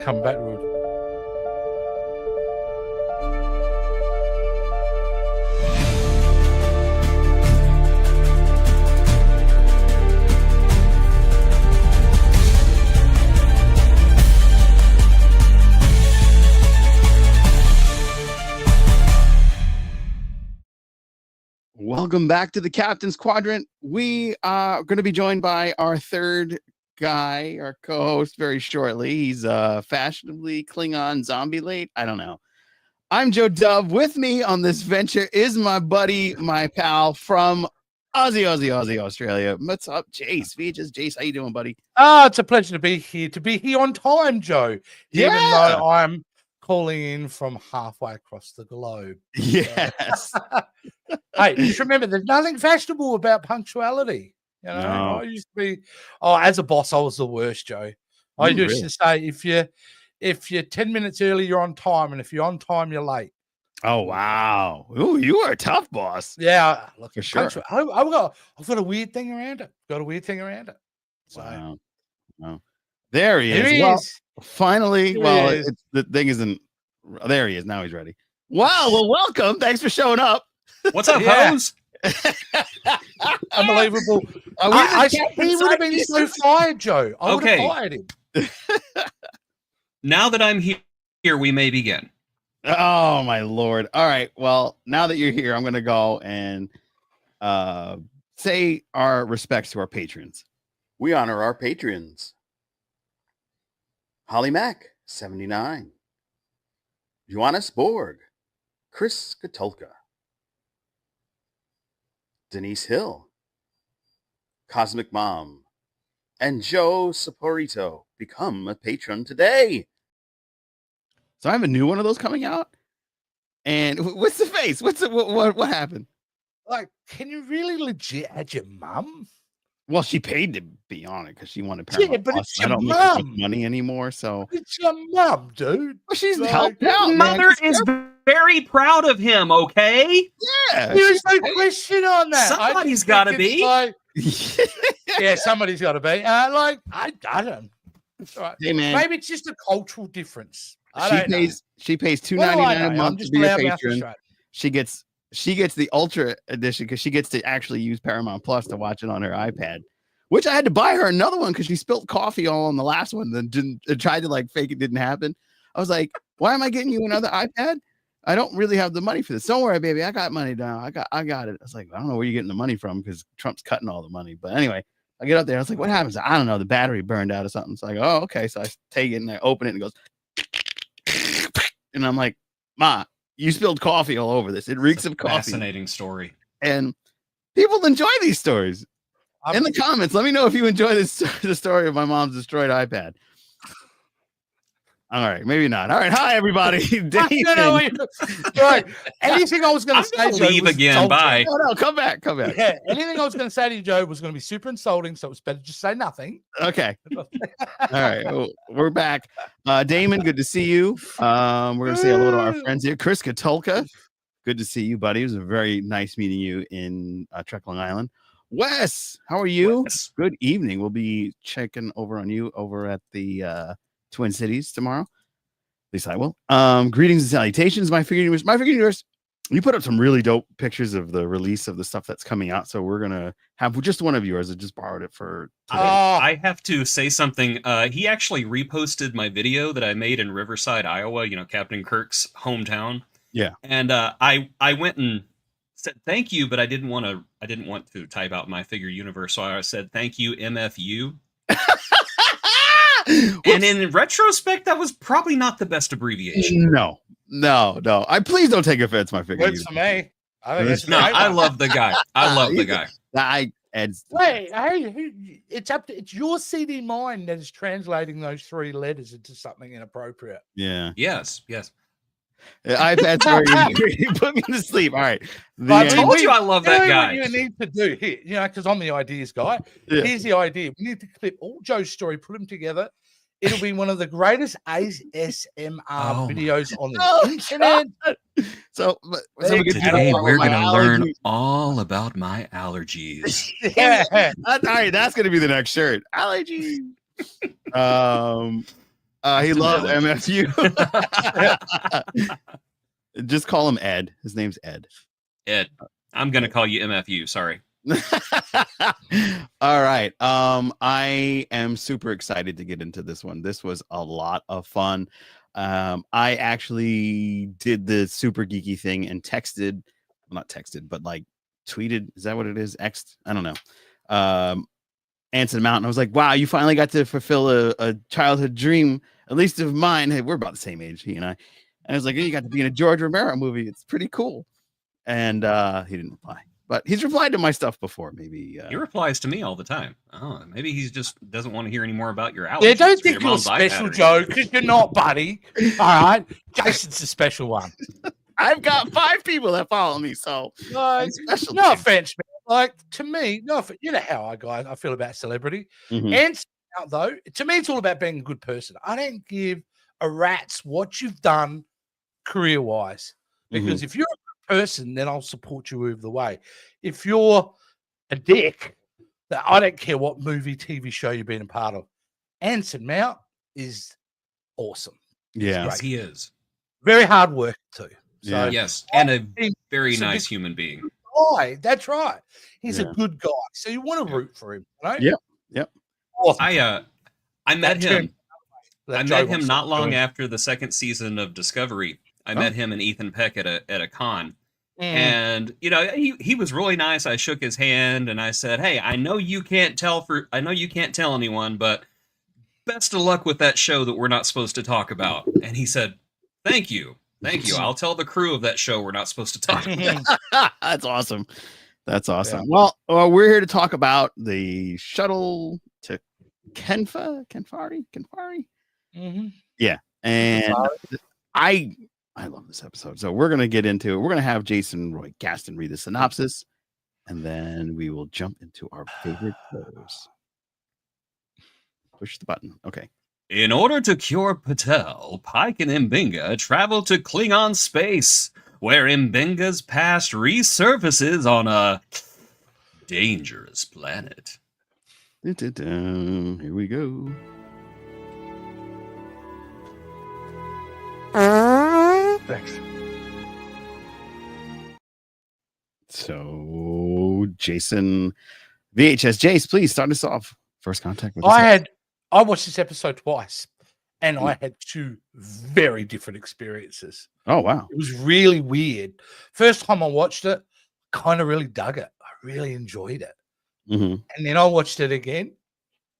come backward. Welcome back to the Captain's Quadrant. We are going to be joined by our third guy, our co-host, very shortly. He's fashionably Klingon zombie late. I don't know. I'm Joe Dove. With me on this venture is my buddy, my pal from Aussie, Australia. What's up, Jace? Jace, how you doing, buddy? It's a pleasure to be here on time, Joe. Even though I'm calling in from halfway across the globe. Yes. Hey, just remember, there's nothing fashionable about punctuality. You know, No. I used to be, as a boss, I was the worst, Joe. I used to say, if you're 10 minutes early, you're on time, and if you're on time, you're late. Oh wow! Ooh, you are a tough boss. Yeah, look, for sure. I've got a weird thing around it. So, wow. There he is. Well, finally, the thing isn't. There he is. Now he's ready. Wow. Well, welcome. Thanks for showing up. What's up, hoes? Unbelievable. He would have been so fired, Joe. I would have fired him. Now that I'm here, we may begin. Oh, my Lord. All right. Well, now that you're here, I'm going to go and say our respects to our patrons. We honor our patrons. Holly Mack, 79. Joannis Borg. Chris Katulka. Denise Hill. Cosmic Mom. And Joe Saporito. Become a patron today. So I have a new one of those coming out. And what's the face? What happened? Like, can you really legit add your mum? Well, she paid to be on it because she wanted Paramount. Yeah, but Plus. it's your I don't mum. make much money anymore, so It's your mum, dude. well, she's Like, helped out. Mother is very proud of him, okay? Yeah, There's no question on that. Somebody's got to be. Like, yeah, somebody's got to be. I don't. It's all right. Hey, man. Maybe it's just a cultural difference. She pays $2.99 a month to be a patron. Right. She gets the Ultra edition because she gets to actually use Paramount Plus to watch it on her iPad. Which I had to buy her another one because she spilled coffee all on the last one. Then tried to like fake it didn't happen. I was like, why am I getting you another iPad? I don't really have the money for this. Don't worry, baby. I got money down. I got it. I was like, I don't know where you're getting the money from because Trump's cutting all the money. But anyway, I get up there. I was like, what happens? I don't know. The battery burned out or something. It's like, oh, okay. So I take it and I open it and it goes, and I'm like, Ma, you spilled coffee all over this. It reeks of coffee. Fascinating story. And people enjoy these stories. In the comments, let me know if you enjoy the story of my mom's destroyed iPad. All right, maybe not. All right, hi everybody. Right. Anything I was going to say, Joe, leave again. Bye. No, come back. Yeah, anything I was going to say to you, Joe, was going to be super insulting, so it's better just say nothing. Okay. All right, we're back. Damon, good to see you. We're going to say hello to our friends here. Chris Katulka, good to see you, buddy. It was a very nice meeting you in Trek Long Island. Wes, how are you? Wes. Good evening. We'll be checking over on you over at the Twin Cities tomorrow. At least I will. Greetings and salutations, my figure universe. You put up some really dope pictures of the release of the stuff that's coming out, so we're gonna have just one of yours. I just borrowed it for today. I have to say something. He actually reposted my video that I made in Riverside, Iowa. You know, Captain Kirk's hometown. Yeah. And I went and said thank you, but I didn't want to type out my figure universe, so I said thank you, MFU. And in retrospect, that was probably not the best abbreviation. No. Please don't take offense, my figure. Works for me. I love the guy. I love the guy. It's your CD mind that is translating those three letters into something inappropriate. Yeah. Yes. iPad's very put me to sleep. All right. I told you I love that guy. What you need to do here, because I'm the ideas guy. Yeah. Here's the idea. We need to clip all Joe's story, put them together. It'll be one of the greatest ASMR videos on the internet. So today we're going to learn all about my allergies. Yeah. All right, that's going to be the next shirt. Allergies. He loves MFU. Just call him Ed. His name's Ed. Ed. I'm going to call you MFU. Sorry. All right. I am super excited to get into this one. This was a lot of fun. I actually did the super geeky thing and texted, well, not texted, but like tweeted. Is that what it is? X'd? I don't know. Anson Mountain. I was like, wow, you finally got to fulfill a childhood dream, at least of mine. Hey, we're about the same age, he and I. And I was like, hey, you got to be in a George Romero movie. It's pretty cool. And he didn't reply. But he's replied to my stuff before. Maybe he replies to me all the time. Oh, maybe he just doesn't want to hear any more about your allergies. Yeah, don't think you're special, Joe, because you're not, buddy. All right, Jason's a special one. I've got 5 people that follow me, so no offense, man. Like to me, you know how I feel about celebrity. Mm-hmm. And though, to me, it's all about being a good person. I don't give a rat's what you've done career-wise, because if you're a person, then I'll support you either way. If you're a dick, I don't care what movie, TV show you've been a part of. Anson Mount is awesome. Yeah, yes, he is. Very hard work too. So, yes, and a very nice human being. That's right. He's a good guy. So you want to root for him, right? Yep. Awesome. I met him. I met him not long after the second season of Discovery. I met him and Ethan Peck at a con. And you know, he was really nice. I shook his hand and I said, "Hey, I know you can't tell anyone, but best of luck with that show that we're not supposed to talk about." And he said, "Thank you. I'll tell the crew of that show we're not supposed to talk about." That's awesome. Yeah. Well, we're here to talk about the shuttle to Kenfori. Mm-hmm. Yeah, and I love this episode. So we're gonna get into it. We're gonna have Jason Roy Gaston read the synopsis, and then we will jump into our favorite shows. Push the button. Okay. In order to cure Batel, Pike and M'Benga travel to Klingon space, where M'Benga's past resurfaces on a dangerous planet. Here we go. Thanks. So, Jason, VHS Jace, please start us off. First contact with I watched this episode twice, and I had 2 very different experiences. Oh, wow. It was really weird. First time I watched it, kind of really dug it. I really enjoyed it. Mm-hmm. And then I watched it again,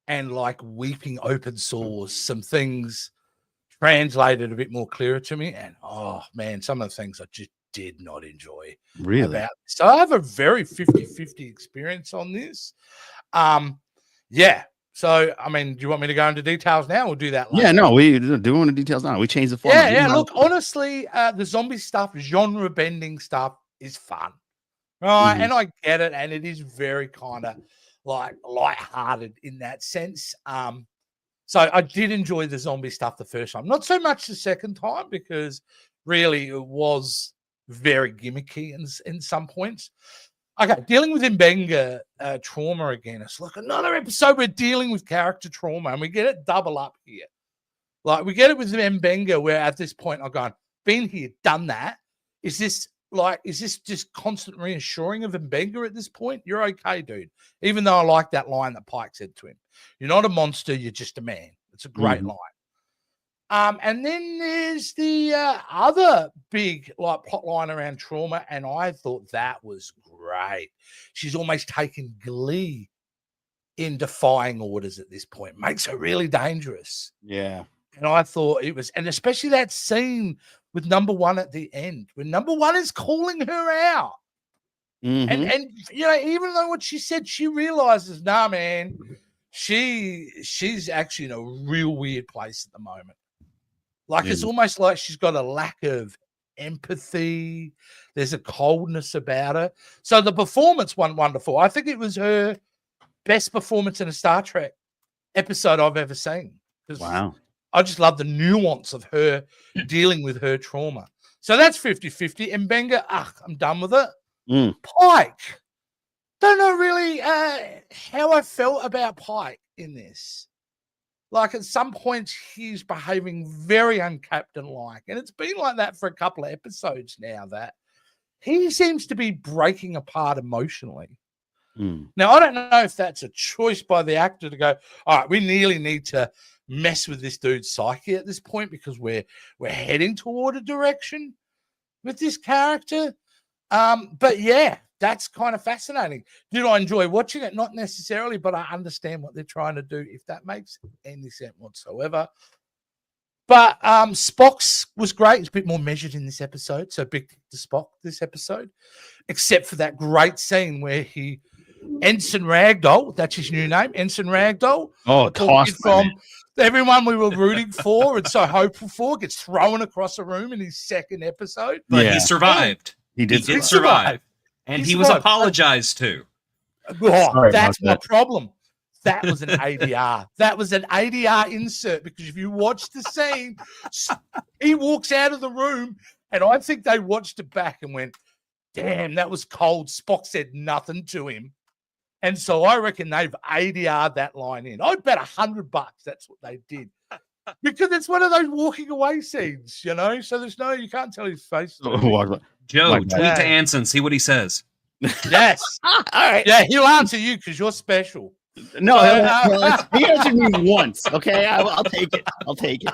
and like weeping open sores, some things translated a bit more clearer to me. And oh man, some of the things I just did not enjoy. Really? So I have a very 50-50 experience on this. Yeah. So, I mean, do you want me to go into details now? We'll do that later. Yeah, no, we do want the details now. We changed the format. Yeah. Look, honestly, the zombie stuff, genre bending stuff is fun. Right. Mm-hmm. And I get it. And it is very kind of like lighthearted in that sense. So I did enjoy the zombie stuff the first time. Not so much the second time, because really it was very gimmicky in some points. Okay, dealing with M'Benga trauma again. It's like another episode we're dealing with character trauma, and we get it double up here. Like we get it with M'Benga, where at this point I've gone, been here, done that. Is this just constant reassuring of M'Benga at this point? You're okay, dude. Even though I like that line that Pike said to him. You're not a monster, you're just a man. It's a great line. And then there's the other big plot line around trauma, and I thought that was great. She's almost taken glee in defying orders at this point. Makes her really dangerous. Yeah. And I thought it was, and especially that scene with number 1 at the end, when number 1 is calling her out. Mm-hmm. And you know, even though what she said, she realizes, nah, man, she's actually in a real weird place at the moment. Like it's almost like she's got a lack of empathy. There's a coldness about her. So the performance went wonderful. I think it was her best performance in a Star Trek episode I've ever seen. Wow. I just love the nuance of her dealing with her trauma. So that's 50-50. And M'Benga, I'm done with it. Pike. Don't know really how I felt about Pike in this. Like at some points, he's behaving very uncaptain-like, and it's been like that for a couple of episodes now. That he seems to be breaking apart emotionally. Now, I don't know if that's a choice by the actor to go, all right, we nearly need to mess with this dude's psyche at this point because we're heading toward a direction with this character. But yeah, that's kind of fascinating. Did I enjoy watching it? Not necessarily, but I understand what they're trying to do, if that makes any sense whatsoever. But Spock's was great. It's a bit more measured in this episode. So big to Spock this episode, except for that great scene where he Ensign Ragdoll, that's his new name, Ensign Ragdoll. Oh, tossed from everyone we were rooting for and so hopeful for, gets thrown across a room in his second episode. But he survived. He did survive. And he was apologized to. Oh, that's my problem. That was an ADR. That was an ADR insert, because if you watch the scene, he walks out of the room, and I think they watched it back and went, damn, that was cold. Spock said nothing to him. And so I reckon they've ADR'd that line in. I'd bet $100 that's what they did. Because it's one of those walking away scenes, you know? So you can't tell his face. Joe, tweet to Anson, see what he says. Yes. All right. Yeah, he'll answer you because you're special. No, he answered me once. Okay, I'll take it. I'll take it.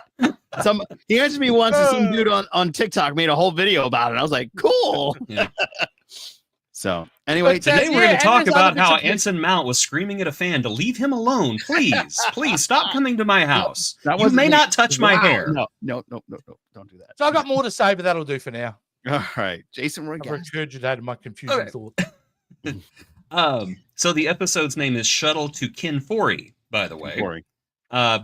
He answered me once, and some dude on TikTok made a whole video about it. I was like, cool. Yeah. So anyway, today we're going to talk about how Ensign Mount was screaming at a fan to leave him alone. Please, please stop coming to my house. You may not touch my hair. No, don't do that. So I've got more to say, but that'll do for now. All right, Jason, I've regurgitated my confusing thought. So the episode's name is Shuttle to Kenfori, by the way.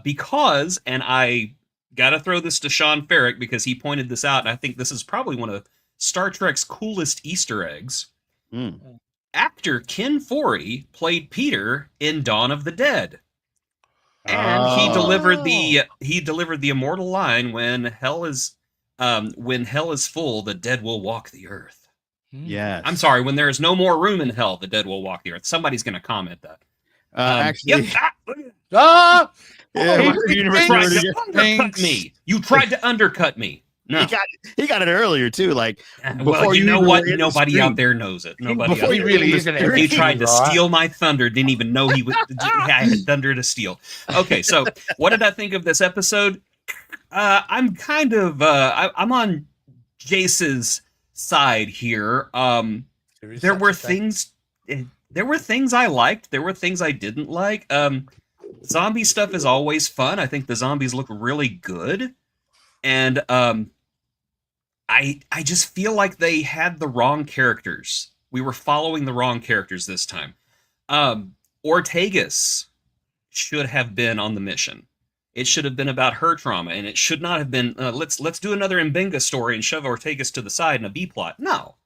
Because, and I gotta throw this to Sean Ferrick because he pointed this out, and I think this is probably one of Star Trek's coolest Easter eggs. Actor Kenfori played Peter in Dawn of the Dead. And he delivered the immortal line, when hell is full, the dead will walk the earth. Yes. I'm sorry, when there is no more room in hell, the dead will walk the earth. Somebody's going to comment that. Actually, you tried to undercut me. No. He got it earlier too. Like, well, you know what? Nobody out there knows it. Nobody. He tried to steal my thunder. Didn't even know he was. I had thunder to steal. Okay, so what did I think of this episode? I'm kind of. I'm on Jace's side here. There were things I liked. There were things I didn't like. Zombie stuff is always fun. I think the zombies look really good. And I just feel like they had the wrong characters. We were following the wrong characters this time. Ortegas should have been on the mission. It should have been about her trauma, and it should not have been, let's do another M'Benga story and shove Ortegas to the side in a B-plot. No.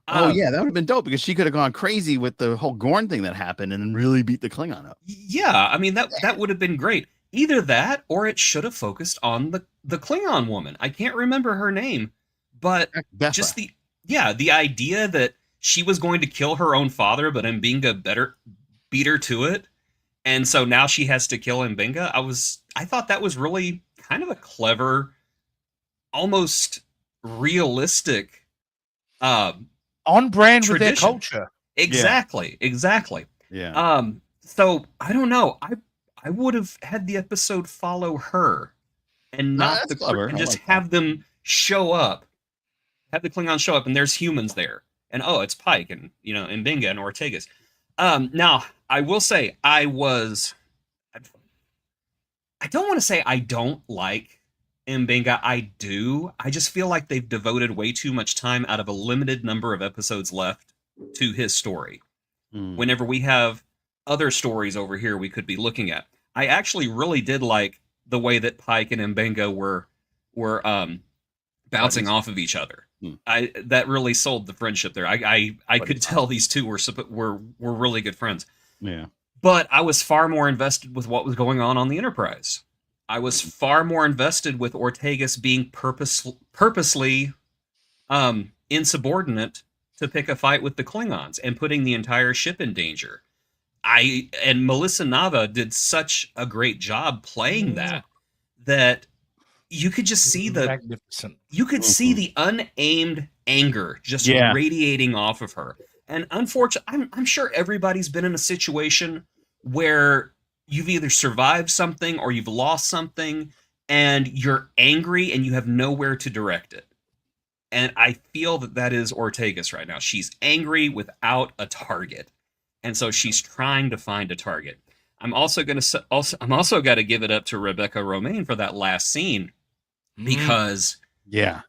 Oh, yeah, that would have been dope, because she could have gone crazy with the whole Gorn thing that happened and then really beat the Klingon up. Yeah, I mean, that would have been great. Either that, or it should have focused on the Klingon woman. I can't remember her name, but Bytha. Just the idea that she was going to kill her own father, but M'Benga beat her to it. And so now she has to kill M'Benga. I thought that was really kind of a clever, almost realistic, on brand tradition with their culture. Exactly. Yeah. So I don't know. I would have had the episode follow her and not just have them show up, have the Klingons show up, and there's humans there, and it's Pike and M'Benga and Ortegas. Now I will say I don't want to say I don't like M'Benga. I do. I just feel like they've devoted way too much time out of a limited number of episodes left to his story. Whenever we have other stories over here we could be looking at. I actually really did like the way that Pike and M'Benga were bouncing off of each other. That really sold the friendship there. I could tell these two were really good friends. Yeah. But I was far more invested with what was going on the Enterprise. I was far more invested with Ortegas being purposely insubordinate to pick a fight with the Klingons and putting the entire ship in danger. and Melissa Nava did such a great job playing that you could just see magnificent. You could see the unaimed anger just radiating off of her. And unfortunately, I'm sure everybody's been in a situation where you've either survived something or you've lost something and you're angry and you have nowhere to direct it. And I feel that is Ortegas right now. She's angry without a target. And so she's trying to find a target. I'm also got to give it up to Rebecca Romijn for that last scene because I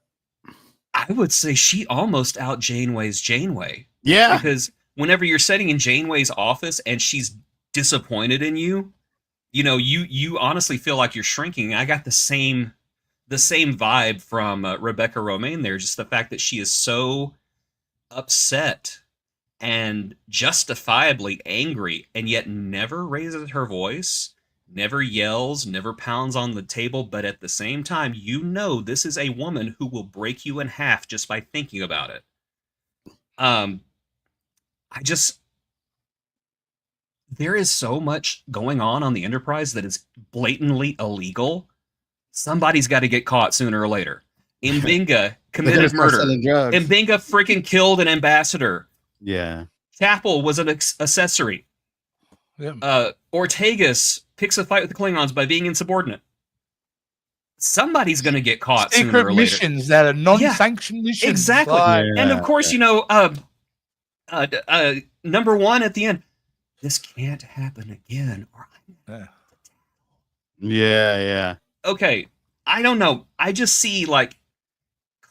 would say she almost out Janeway's Janeway. Yeah. Because whenever you're sitting in Janeway's office and she's disappointed in you, you honestly feel like you're shrinking. I got the same vibe from Rebecca Romijn there. Just the fact that she is so upset and justifiably angry and yet never raises her voice, never yells, never pounds on the table. But at the same time, this is a woman who will break you in half just by thinking about it. There is so much going on the Enterprise that is blatantly illegal. Somebody's got to get caught sooner or later. M'Benga committed murder. M'Benga freaking killed an ambassador. Yeah. Chapel was an accessory. Yeah. Ortegas picks a fight with the Klingons by being insubordinate. Somebody's going to get caught sooner or later. Missions that are non-sanctioned missions. Exactly. And of course, number one at the end, this can't happen again. Yeah. Okay, I don't know. I just see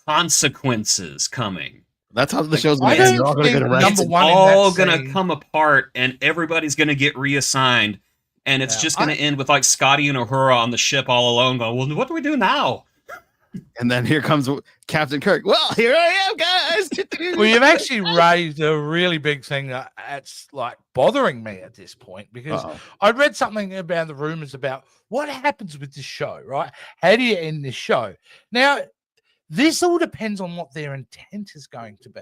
consequences coming. That's how the show's going to end. They're all going to get arrested. It's all going to come apart, and everybody's going to get reassigned, and it's just going to end with Scotty and Uhura on the ship all alone going, well, what do we do now? And then here comes Captain Kirk. Well, here I am, guys. Well, you've actually raised a really big thing that's bothering me at this point because I read something about the rumors about what happens with this show, right? How do you end this show? Now, this all depends on what their intent is going to be.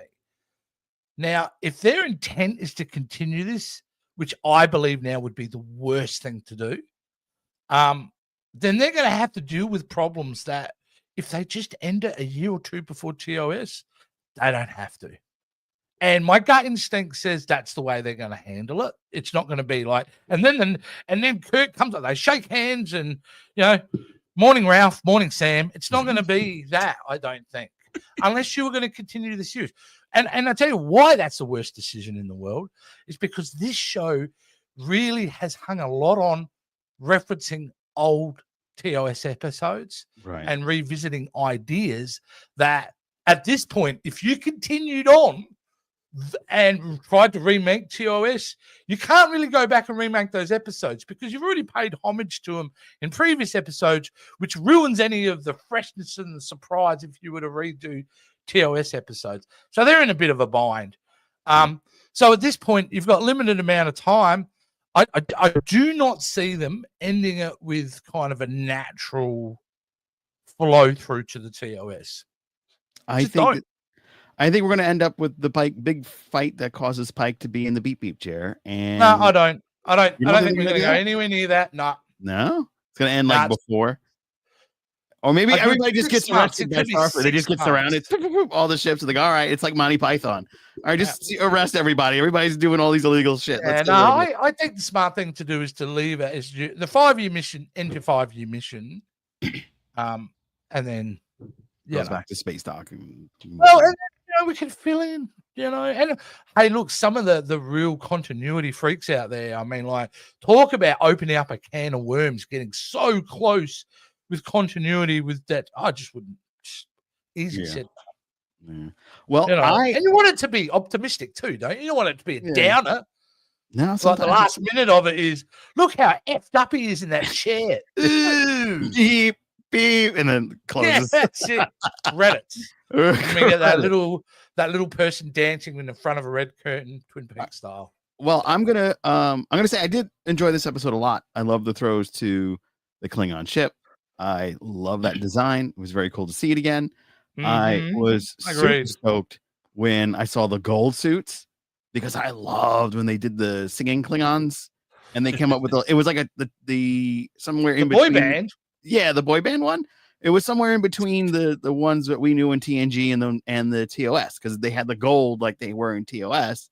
Now, if their intent is to continue this, which I believe now would be the worst thing to do, then they're going to have to deal with problems that if they just end it a year or two before TOS, they don't have to. And my gut instinct says that's the way they're going to handle it. It's not going to be and then Kirk comes up, they shake hands and, morning Ralph, morning Sam. It's not going to be that, I don't think, unless you were going to continue this series. And I tell you why that's the worst decision in the world is because this show really has hung a lot on referencing old TOS episodes and revisiting ideas that at this point, if you continued on and tried to remake TOS, you can't really go back and remake those episodes because you've already paid homage to them in previous episodes, which ruins any of the freshness and the surprise if you were to redo TOS episodes. So they're in a bit of a bind. So at this point, you've got limited amount of time. I do not see them ending it with kind of a natural flow through to the TOS. I think we're going to end up with the Pike big fight that causes Pike to be in the beep beep chair. And no, I don't think we're going to go anywhere near that. No, it's going to end before. Or maybe everybody just gets arrested by Starfleet. They just get surrounded. All the ships are all right, it's like Monty Python. All right, just arrest everybody. Everybody's doing all these illegal shit. I think the smart thing to do is to leave it as the 5-year mission, end your 5-year mission, and then goes back to space dock. And we can fill in, and hey, look, some of the real continuity freaks out there. I mean, talk about opening up a can of worms, getting so close with continuity with that. I just wouldn't. Easy said. Yeah. Well, and you want it to be optimistic too, don't you? You don't want it to be a downer. No, the last minute of it is, look how effed up he is in that chair. Ooh, beep, beep, and then closes. Yeah, that's it. Credits. And we get that little person dancing in the front of a red curtain, Twin Peaks style. Well, I'm gonna say I did enjoy this episode a lot. I love the throws to the Klingon ship. I love that design. It was very cool to see it again. I was super stoked when I saw the gold suits because I loved when they did the singing Klingons, and they came up with it was like the somewhere in boy between. band. Yeah, the boy band one. It was somewhere in between the ones that we knew in TNG and the TOS, because they had the gold like they were in TOS,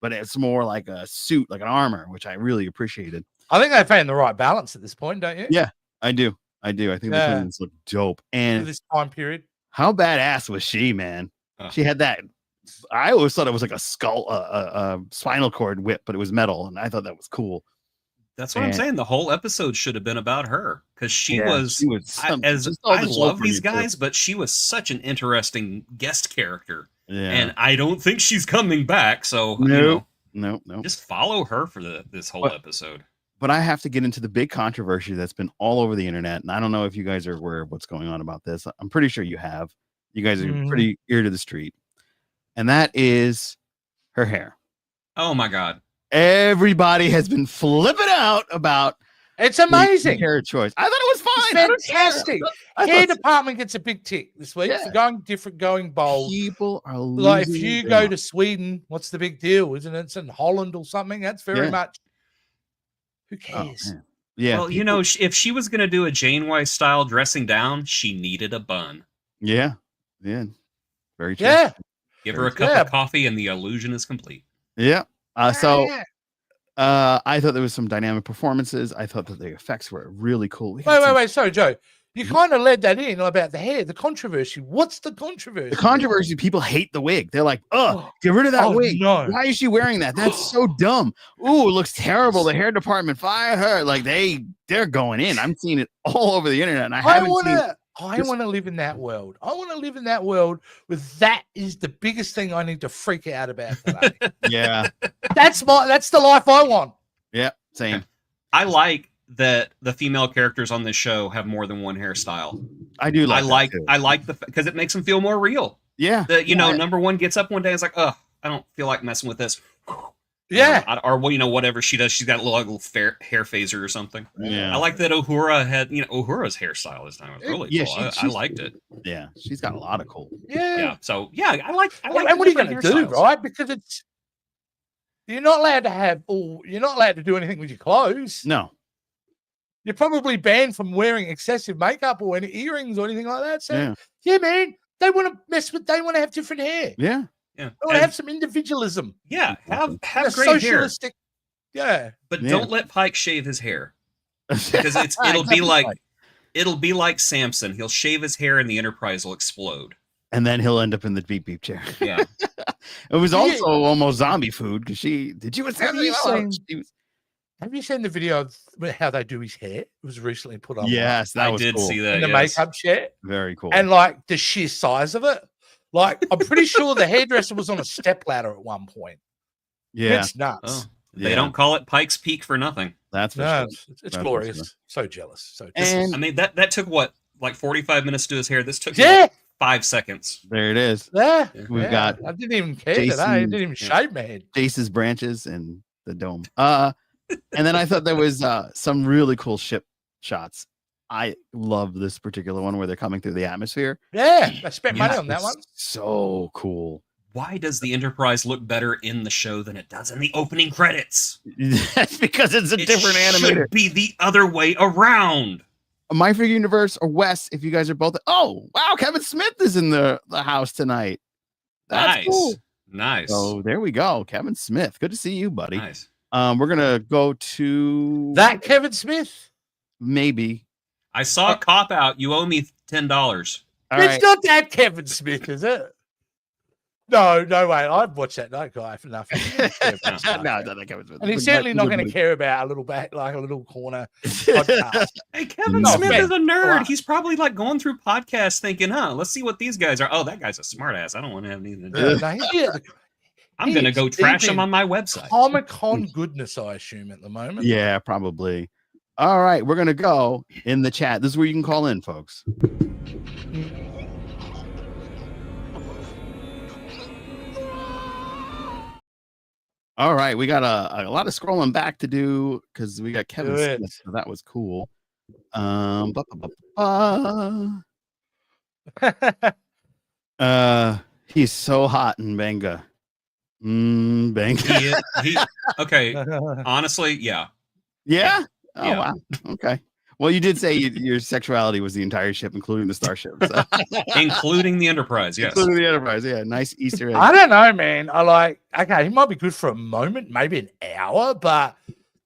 but it's more like a suit, like an armor, which I really appreciated. I think they found the right balance at this point, don't you? Yeah, I do. I think the Klingons look dope. And for this time period, how badass was she, man? She had that. I always thought it was like a skull, a spinal cord whip, but it was metal, and I thought that was cool. That's what I'm saying. The whole episode should have been about her, because she was I love these guys, but she was such an interesting guest character. Yeah. And I don't think she's coming back. So no, just follow her for this whole episode. But I have to get into the big controversy that's been all over the internet, and I don't know if you guys are aware of what's going on about this. I'm pretty sure you have. You guys are pretty ear to the street, and that is her hair. Oh my God. Everybody has been flipping out about it's amazing hair choice. I thought it was fine. It's fantastic. Hair department gets a big tick this week for going different, going bold. People are like if you go to Sweden, what's the big deal? Isn't it? It's in Holland or something. That's very much. Who cares? Oh, yeah. Well, if she was going to do a Janeway style dressing down, she needed a bun. Yeah. Yeah. Very true. Yeah. Give her a cup of coffee, and the illusion is complete. Yeah. I thought there was some dynamic performances. I thought that the effects were really cool. Wait. Sorry, Joe. You kind of led that in about the hair, the controversy. What's the controversy? The controversy, people hate the wig. They're like, get rid of that wig. No. Why is she wearing that? That's so dumb. Ooh, it looks terrible. The hair department, fire her. Like they're going in. I'm seeing it all over the internet. And I want to live in that world. I want to live in that world with that is the biggest thing I need to freak out about today. Yeah. That's the life I want. Yeah, same. I like that the female characters on this show have more than one hairstyle. I do like I like because it makes them feel more real. Yeah. Number one gets up one day, it's like, I don't feel like messing with this. Yeah. Or whatever she does. She's got a little hair phaser or something. Yeah. I like that Uhura had, Uhura's hairstyle this time was really cool. I liked it. Yeah. She's got a lot of cool. Yeah. So I like and what are you going to do, right? Because you're not allowed to do anything with your clothes. No. You're probably banned from wearing excessive makeup or any earrings or anything like that. So man, they want to have different hair. Yeah. Yeah. They want to have some individualism. Yeah. Have great hair. Yeah. But don't let Pike shave his hair. Because it'll be like Samson. He'll shave his hair and the Enterprise will explode. And then he'll end up in the beep beep chair. Yeah. It was also almost zombie food because Have you seen the video of how they do his hair? It was recently put on. Yes, I did see that. In the makeup chair. Very cool. And like the sheer size of it. Like I'm pretty sure the hairdresser was on a stepladder at one point. Yeah. It's nuts. They don't call it Pike's Peak for nothing. That's for sure. It's glorious. Sure. So jealous. And, I mean, that took what, like 45 minutes to do his hair? This took 5 seconds. There it is. Yeah. We've got I didn't even care today. I didn't even shave my head. Jace's branches and the dome. And then I thought there was some really cool ship shots. I love this particular one where they're coming through the atmosphere. Yeah, I spent money on that one. So cool. Why does the Enterprise look better in the show than it does in the opening credits? That's because it's a different animator. It should be the other way around. My Figure Universe or Wes, if you guys are both. Oh, wow, Kevin Smith is in the house tonight. That's cool. Nice. So there we go. Kevin Smith. Good to see you, buddy. Nice. We're gonna go to that Kevin Smith. Maybe. I saw a cop out. You owe me $10. It's not that Kevin Smith, is it? No way. I'd watch that guy for nothing. No, Kevin Smith. And he's certainly not going to care about a little corner podcast. Hey, Kevin Smith is a nerd. He's probably like going through podcasts thinking, let's see what these guys are. Oh, that guy's a smartass. I don't want to have anything to do. I'm going to go trash him on my website. Comic-Con goodness, I assume, at the moment. Yeah, probably. All right, we're going to go in the chat. This is where you can call in, folks. All right, we got a lot of scrolling back to do because we got Kevin Smith, so that was cool. He's so hot in M'Benga. M'Benga. Okay. Honestly, yeah. Yeah? Oh, wow. Okay. Well, you did say your sexuality was the entire ship, including the starship. So. Including the Enterprise, yes. Including the Enterprise, yeah. Nice Easter egg. I don't know, man. Okay, he might be good for a moment, maybe an hour, but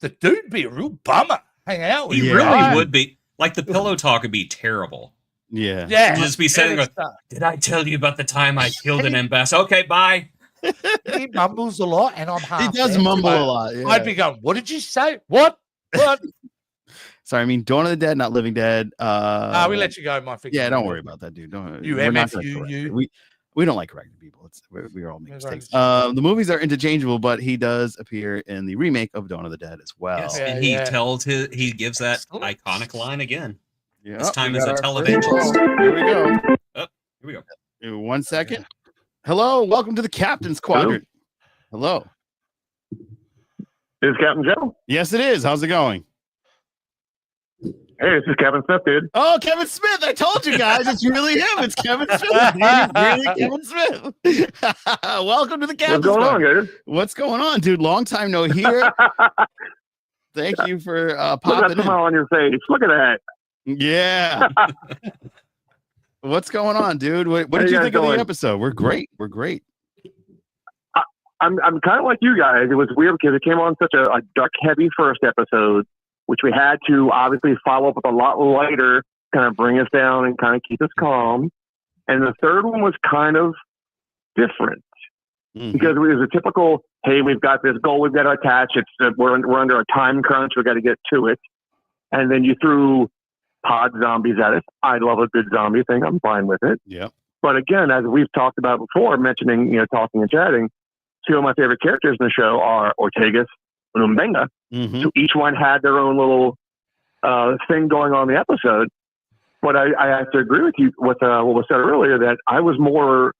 the dude'd be a real bummer. Hang out with He really would be. Like, the pillow talk would be terrible. Yeah. Yeah. Just be saying, did I tell you about the time I killed an ambassador? Okay, bye. He mumbles a lot, and I'm half. He does mumble a lot. Yeah. I'd be going, what did you say? What? Sorry, I mean Dawn of the Dead, not Living Dead. We let you go, my figure. Yeah, don't worry about that, dude. Don't you MFU. We don't like correcting people. We all make mistakes. The movies are interchangeable, but he does appear in the remake of Dawn of the Dead as well. Yes, and he gives that iconic line again. Yeah, this time as a televangelist. Here we go. Oh, here we go. 1 second. Hello, welcome to the Captain's Quadrant. Hello. Is Captain Joe? Yes, it is. How's it going? Hey, this is Kevin Smith, dude. Oh, Kevin Smith. I told you guys. It's really him. It's Kevin Smith. It's really Kevin Smith. Welcome to the Captain's What's going on, dude? What's going on, dude? Long time no hear. Thank you for popping Look at that smile on your face. Look at that. Yeah. What's going on, dude? What did you think of the episode? We're great. We're great. I'm kind of like you guys. It was weird because it came on such a dark, heavy first episode, which we had to obviously follow up with a lot lighter, kind of bring us down and kind of keep us calm. And the third one was kind of different because it was a typical, hey, we've got this goal we've got to attach. We're under a time crunch. We've got to get to it. And then you threw pod zombies at it. I love a good zombie thing. I'm fine with it. Yeah. But again, as we've talked about before, mentioning, talking and chatting, two of my favorite characters in the show are Ortegas and M'Benga. So each one had their own little thing going on in the episode. But I have to agree with you with what was said earlier, that I was more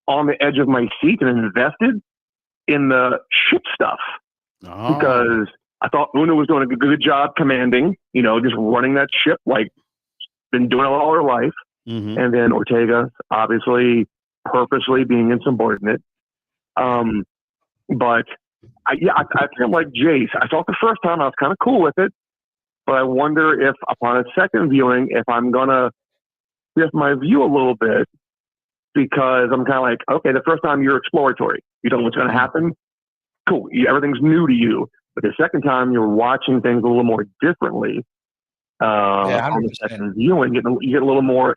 on the edge of my seat and invested in the ship stuff because I thought Una was doing a good job commanding, just running that ship, like been doing it all her life. And then Ortega, obviously, purposely being insubordinate. But I feel like Jace. I thought the first time I was kind of cool with it, but I wonder if upon a second viewing, if I'm gonna shift my view a little bit, because I'm kind of like, okay, the first time you're exploratory, you don't know what's gonna happen. Cool, everything's new to you. But the second time you're watching things a little more differently. On the second viewing, you get a little more.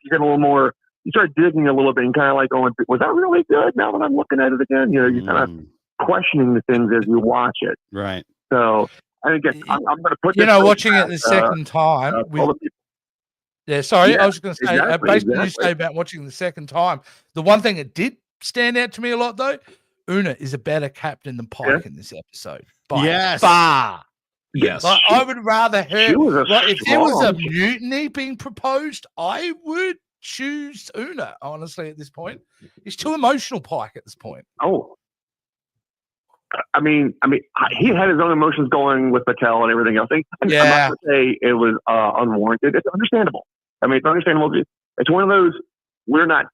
You start digging a little bit and kind of like going, was that really good? Now that I'm looking at it again, you're kind of questioning the things as you watch it. Right. So I guess I'm going to put. Watching it the second time. I was going to say, basically, you say about watching the second time. The one thing that did stand out to me a lot, though, Una is a better captain than Pike in this episode. By far. Yes. Like, I would rather her. If there was a mutiny being proposed, I would choose Una, honestly, at this point. He's too emotional, Pike, at this point. Oh. I mean, he had his own emotions going with Batel and everything else. I'm not going to say it was unwarranted. It's understandable. I mean, it's understandable. It's one of those, we're not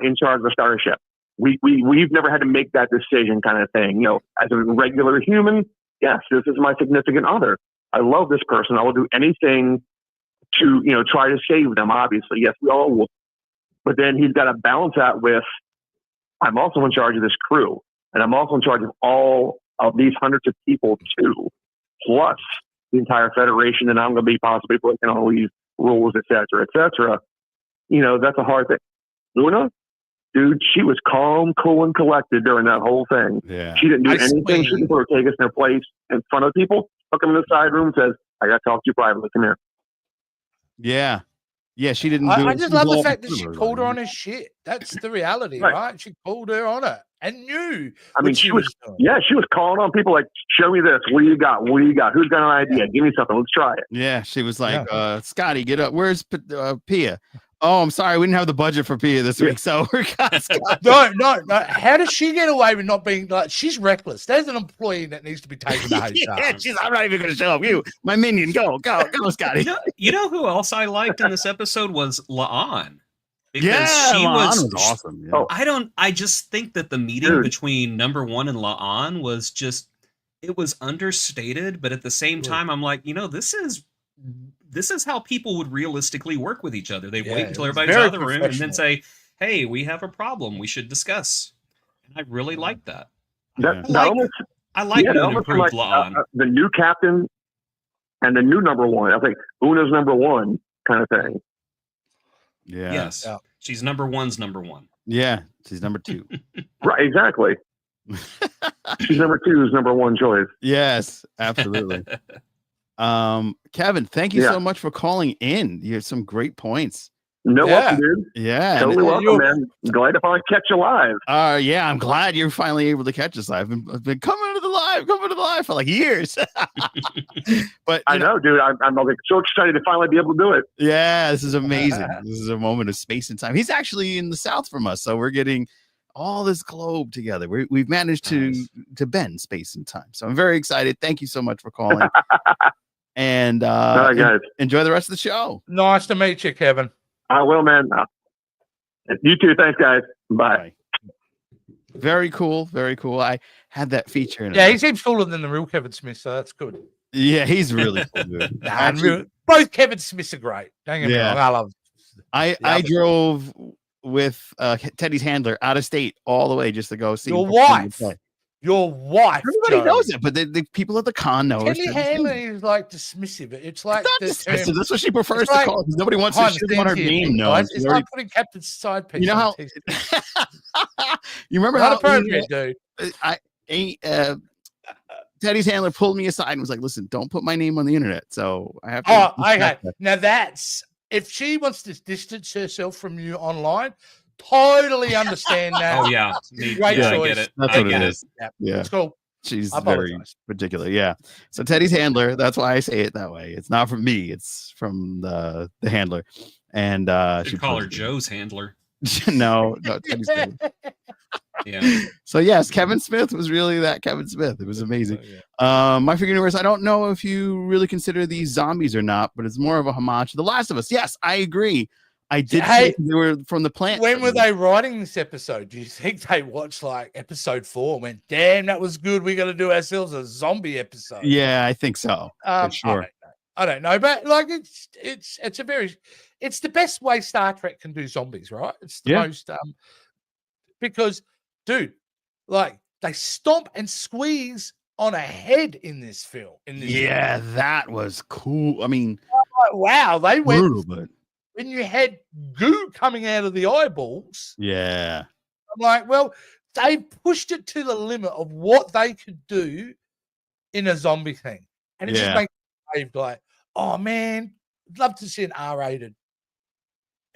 in charge of the starship. We've never had to make that decision kind of thing. As a regular human, yes, this is my significant other. I love this person. I will do anything to, try to save them, obviously. Yes, we all will. But then he's got to balance that with, I'm also in charge of this crew. And I'm also in charge of all of these hundreds of people too, plus the entire Federation. And I'm going to be possibly breaking all these rules, et cetera, et cetera. That's a hard thing. Luna, dude, she was calm, cool, and collected during that whole thing. Yeah. She didn't do anything. She didn't put Ortegas in her place in front of people. Took him in the side room and says, I got to talk to you privately. Come here. Yeah. Yeah, she didn't I just love the fact that she called her on her shit. That's the reality, right? She called her on it and knew. I mean, she was calling on people like, show me this. What do you got? What do you got? Who's got an idea? Give me something. Let's try it. Yeah, she was like, Scotty, get up. Where's Pia? Oh, I'm sorry. We didn't have the budget for Pia this week. So we're No. How does she get away with not being like, she's reckless? There's an employee that needs to be taken to HR. I'm not even going to show up. You, my minion, go, Scotty. You know who else I liked in this episode was La'an. Because she was awesome. Yeah. I just think that the meeting between number 1 and La'an was just, it was understated, but at the same time, I'm like, this is how people would realistically work with each other. They wait until everybody's out of the room and then say, hey, we have a problem we should discuss. And I really like that. I like an improved La'an. The new captain and the new number 1. I think Una's number 1 kind of thing. Yeah. Yes. Yeah. She's number 1's number 1. Yeah. She's number 2. Right. Exactly. She's number 2's number 1 choice. Yes, absolutely. Kevin, thank you so much for calling in. You had some great points. No welcome, dude. Yeah. Totally welcome, man. Glad to finally catch you live. Yeah, I'm glad you're finally able to catch us live. I've been coming to the live for like years. But I know, dude. I'm like so excited to finally be able to do it. Yeah, this is amazing. This is a moment of space and time. He's actually in the south from us, so we're getting all this globe together. We've managed to bend space and time. So I'm very excited. Thank you so much for calling. And all right, guys. Enjoy the rest of the show. Nice to meet you, Kevin. I will, man. You too. Thanks, guys. Bye. Very cool. Very cool. I had that feature. Yeah, he seems cooler than the real Kevin Smith, so that's good. Yeah, he's really cool, dude. Both Kevin Smiths are great. Don't get me wrong. I love them. I drove with Teddy's handler out of state all the way just to go see your wife. Everybody knows it, but the people at the con know. Teddy handler is like dismissive. It's like it's not dismissive. That's what she prefers to call it because nobody wants to want her name known. It's like putting Captain's side piece. You know how? You remember how appropriate, dude? Teddy's handler pulled me aside and was like, "Listen, don't put my name on the internet." So I have to. Oh, okay. Now that's if she wants to distance herself from you online. Totally understand that. Oh yeah, great choice. I get it. That's what it is. Yeah, it's cool. She's very particular. Yeah. So Teddy's handler. That's why I say it that way. It's not from me. It's from the handler. And she call her Joe's handler. no, Teddy's handler. Yeah. So yes, Kevin Smith was really that Kevin Smith. It was amazing. My Figure Universe. I don't know if you really consider these zombies or not, but it's more of a homage to The Last of Us. Yes, I agree. I did. Hey, they were from the plant. When were they writing this episode? Do you think they watched like episode 4 and went, "Damn, that was good. We got to do ourselves a zombie episode"? Yeah, I think so. For sure. I don't know, but like it's the best way Star Trek can do zombies, right? It's the most because, dude, like they stomp and squeeze on a head in this film. That was cool. I mean, wow, they went. Brutal, but when you had goo coming out of the eyeballs. Yeah. I'm like, well, they pushed it to the limit of what they could do in a zombie thing. And it just makes me like, oh man, I'd love to see an R-rated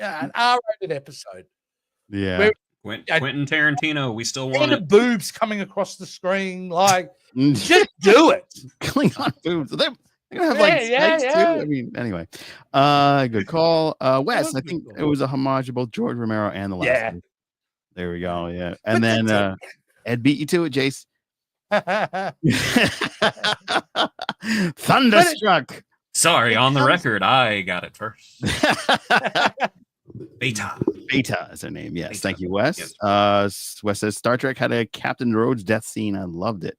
episode. Yeah. Quentin Tarantino, we still want it. Boobs coming across the screen, like just do it. Klingon boobs. They're gonna have like snakes too. I mean, anyway. Good call. Wes, I think it was a homage to both George Romero and The Last One. There we go. Yeah. And then Ed beat you to it, Jace. Thunderstruck. Sorry, on the record, I got it first. Bytha is her name. Yes. Thank you, Wes. Yes. Wes says Star Trek had a Captain Rhodes death scene. I loved it.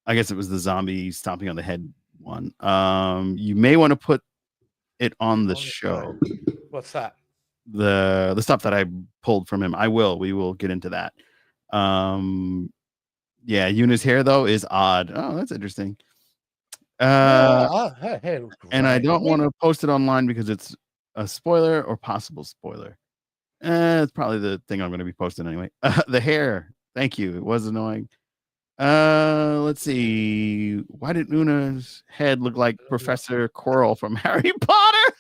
I guess it was the zombie stomping on the head one. You may want to put it on the show. What's that? The stuff that I pulled from him. We will get into that. Yeah, Yuna's hair though is odd. Oh, that's interesting. And I don't want to post it online because it's a spoiler or possible spoiler. It's probably the thing I'm going to be posting anyway. The hair. Thank you. It was annoying. Let's see. Why did Una's head look like Professor Quirrell from Harry Potter?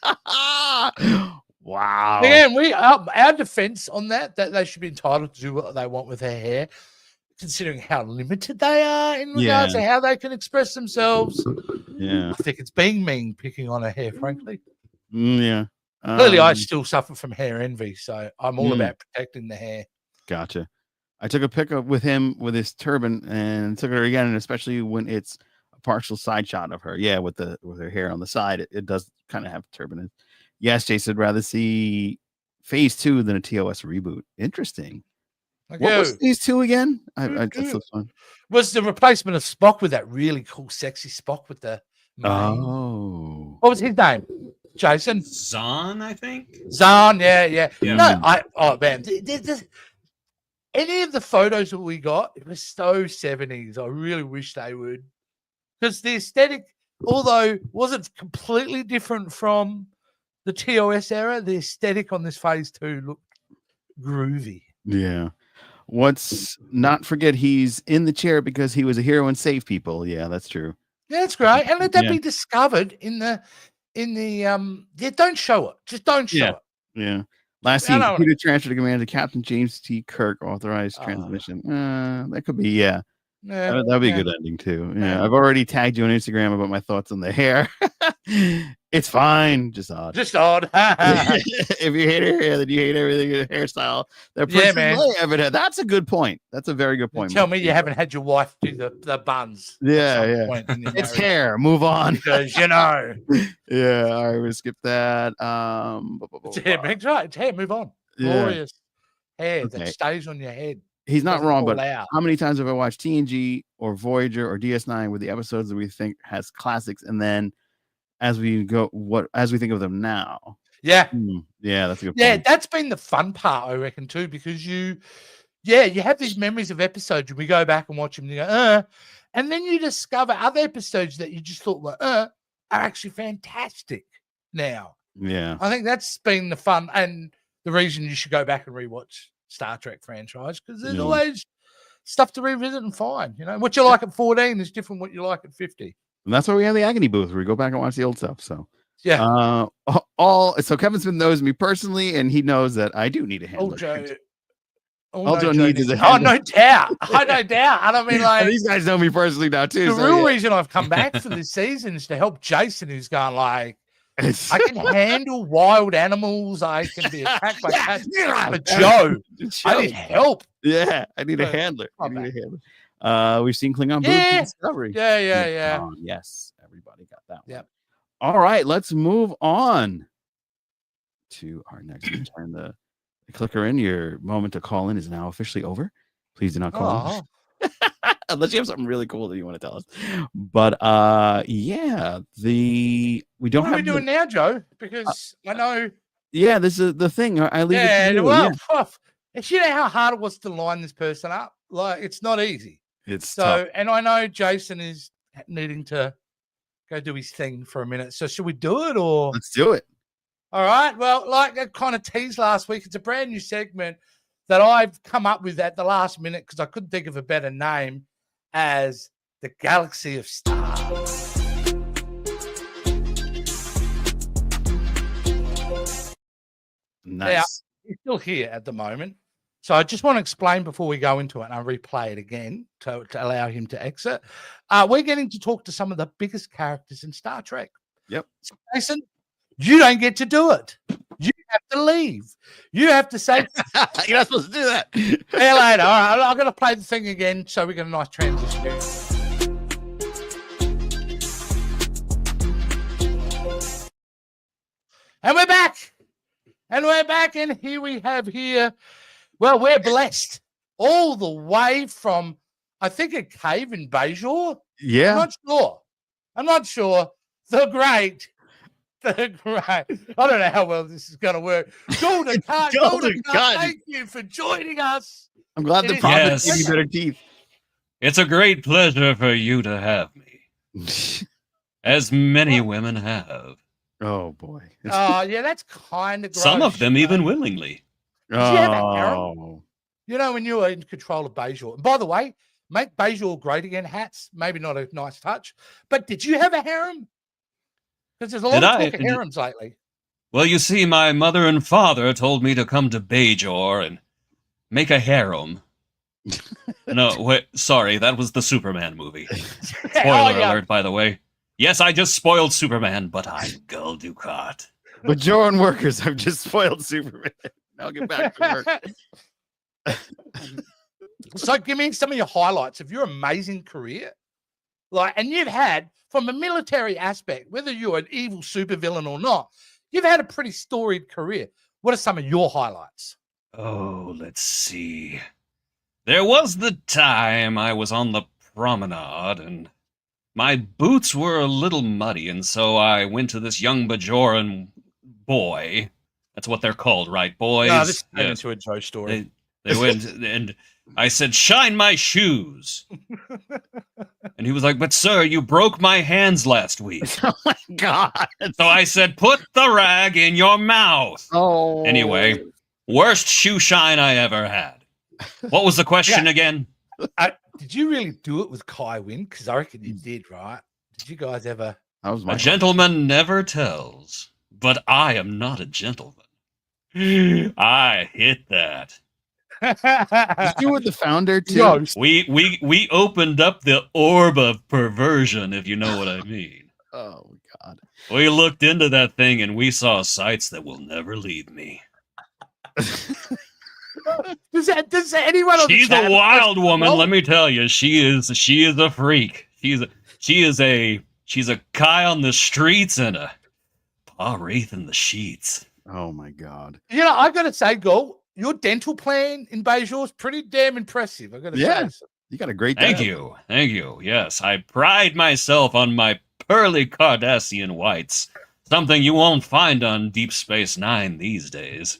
Wow. Again, our defense on that they should be entitled to do what they want with their hair, considering how limited they are in regards to how they can express themselves. Yeah. I think it's being mean picking on her hair, frankly. Yeah. Clearly, I still suffer from hair envy, so I'm all about protecting the hair. Gotcha. I took a pickup with him with his turban and took her again, and especially when it's a partial side shot of her. Yeah, with her hair on the side, it does kind of have turban. Yes, Jason would rather see phase 2 than a TOS reboot. Interesting. What was phase 2 again? That's fun. Was the replacement of Spock with that really cool, sexy Spock with the mane. Oh. What was his name? Jason? Zahn, I think. Zahn, yeah. No, man. Any of the photos that we got, it was so 70s. I really wish they would. Because the aesthetic, although wasn't completely different from the TOS era, the aesthetic on this phase 2 looked groovy. Yeah. Let's not forget he's in the chair because he was a hero and saved people. Yeah, that's true. Yeah, that's great. And let that be discovered in the don't show it. Just don't show it. Yeah. Last scene, computer transfer to command to Captain James T. Kirk, authorized transmission. That could be, that would be a good ending too. Yeah, I've already tagged you on Instagram about my thoughts on the hair. It's fine, just odd. If you hate her hair, then you hate everything in her hairstyle. Man. That's a good point. That's a very good point. Tell me you haven't had your wife do the buns. Yeah. It's hair. Move on. Because Yeah. All right, we'll skip that. It's hair, Meg's right. It's hair. Move on. Glorious hair that stays on your head. He's not wrong, but how many times have I watched TNG or Voyager or DS9 with the episodes that we think has classics, and then as we think of them now? Yeah, that's a good point. Yeah, that's been the fun part, I reckon, too, because you have these memories of episodes, and we go back and watch them, and you go, and then you discover other episodes that you just thought were are actually fantastic now. Yeah, I think that's been the fun and the reason you should go back and rewatch Star Trek franchise, because there's always stuff to revisit and find. You know, what you like at 14 is different what you like at 50. And that's why we have the agony booth where we go back and watch the old stuff. So so Kevin Smith knows me personally, and he knows that I do need a handler. Joe needs a handler. No doubt. No doubt. I mean, like, these guys know me personally now too. The real reason I've come back for this season is to help Jason, who's going like, I can handle wild animals. I can be attacked by cats. But Joe, I need help. Yeah, I need a handler. We've seen Klingon Booth Discovery. Yeah. Yes, everybody got that one. Yep. All right, let's move on to our next. Turn the clicker in. Your moment to call in is now officially over. Please do not call in. Unless you have something really cool that you want to tell us. But we don't have. What are we doing now, Joe? Because I know. Yeah, this is the thing. I leave it to you. You know how hard it was to line this person up. Like, it's not easy. It's tough. And I know Jason is needing to go do his thing for a minute. So should we do it or? Let's do it. All right. Well, like I kind of teased last week, it's a brand new segment that I've come up with at the last minute because I couldn't think of a better name, as the Galaxy of Stars. Nice. Now, he's still here at the moment. So I just want to explain before we go into it, and I'll replay it again to allow him to exit. We're getting to talk to some of the biggest characters in Star Trek. Yep. So Jason, you don't get to do it. You have to leave. You have to say, you're not supposed to do that. See you later. All right, I'm going to play the thing again so we get a nice transition. And we're back. And here we have well, we're blessed all the way from, I think, a cave in Bajor. Yeah. I'm not sure. The great. I don't know how well this is going to work. Golden Card, thank you for joining us. I'm glad the prophet gave you better teeth. It's a great pleasure for you to have me, as many women have. Oh, boy. Yeah, that's kind of gross. Some of them even willingly. Did you have a harem? You know, when you were in control of Bajor. And by the way, make Bajor great again hats. Maybe not a nice touch. But did you have a harem? Because there's a lot of talk of harems lately. Well, you see, my mother and father told me to come to Bajor and make a harem. No, wait, sorry, that was the Superman movie. Spoiler alert, by the way. Yes, I just spoiled Superman, but I'm Gul Dukat. Bajoran workers have just spoiled Superman. I'll get back to work. So give me some of your highlights of your amazing career. And you've had, from a military aspect, whether you're an evil supervillain or not, you've had a pretty storied career. What are some of your highlights? Oh, let's see. There was the time I was on the promenade and my boots were a little muddy, and so I went to this young Bajoran boy. That's what they're called, right, boys? No, this turned into a Joe story. They went, and I said, "Shine my shoes." And he was like, "But sir, you broke my hands last week." Oh my God. So I said, "Put the rag in your mouth." Oh. Anyway, worst shoe shine I ever had. What was the question again? Did you really do it with Kai Wynn? Because I reckon you did, right? Did you guys ever? That was my A gentleman never tells, but I am not a gentleman. I hit that. Did you with the founder too? No. We opened up the orb of perversion, if you know what I mean. Oh God. We looked into that thing and we saw sights that will never leave me. Does anyone on She's the chat a wild woman, let me tell you. She is a freak. She's a Kai on the streets and a Pa Wraith in the sheets. Oh my God. You know, I gotta say, Go, your dental plan in Bajor is pretty damn impressive. I gotta say. So. You got a great Thank you. Yes, I pride myself on my pearly Cardassian whites. Something you won't find on Deep Space Nine these days.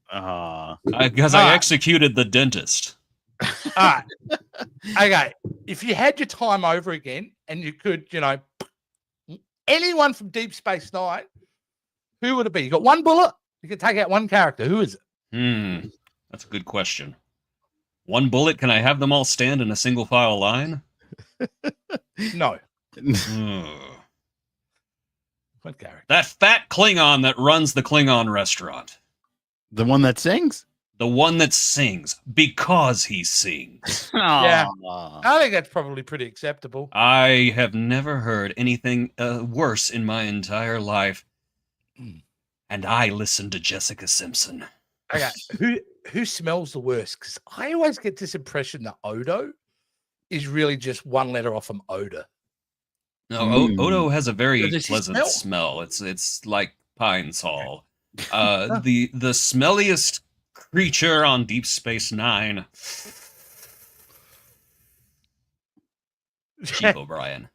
Because I executed the dentist. All right. Okay. If you had your time over again and you could, anyone from Deep Space Nine, who would it be? You got one bullet, you could take out one character. Who is it? That's a good question. One bullet, can I have them all stand in a single file line? No. What character? That fat Klingon that runs the Klingon restaurant. The one that sings? The one that sings because he sings. Yeah. I think that's probably pretty acceptable. I have never heard anything worse in my entire life. And I listen to Jessica Simpson. Okay. Who smells the worst? Because I always get this impression that Odo is really just one letter off from odor. No, Odo has a very pleasant smell. It's like pine sol. The smelliest creature on Deep Space Nine. Chief O'Brien.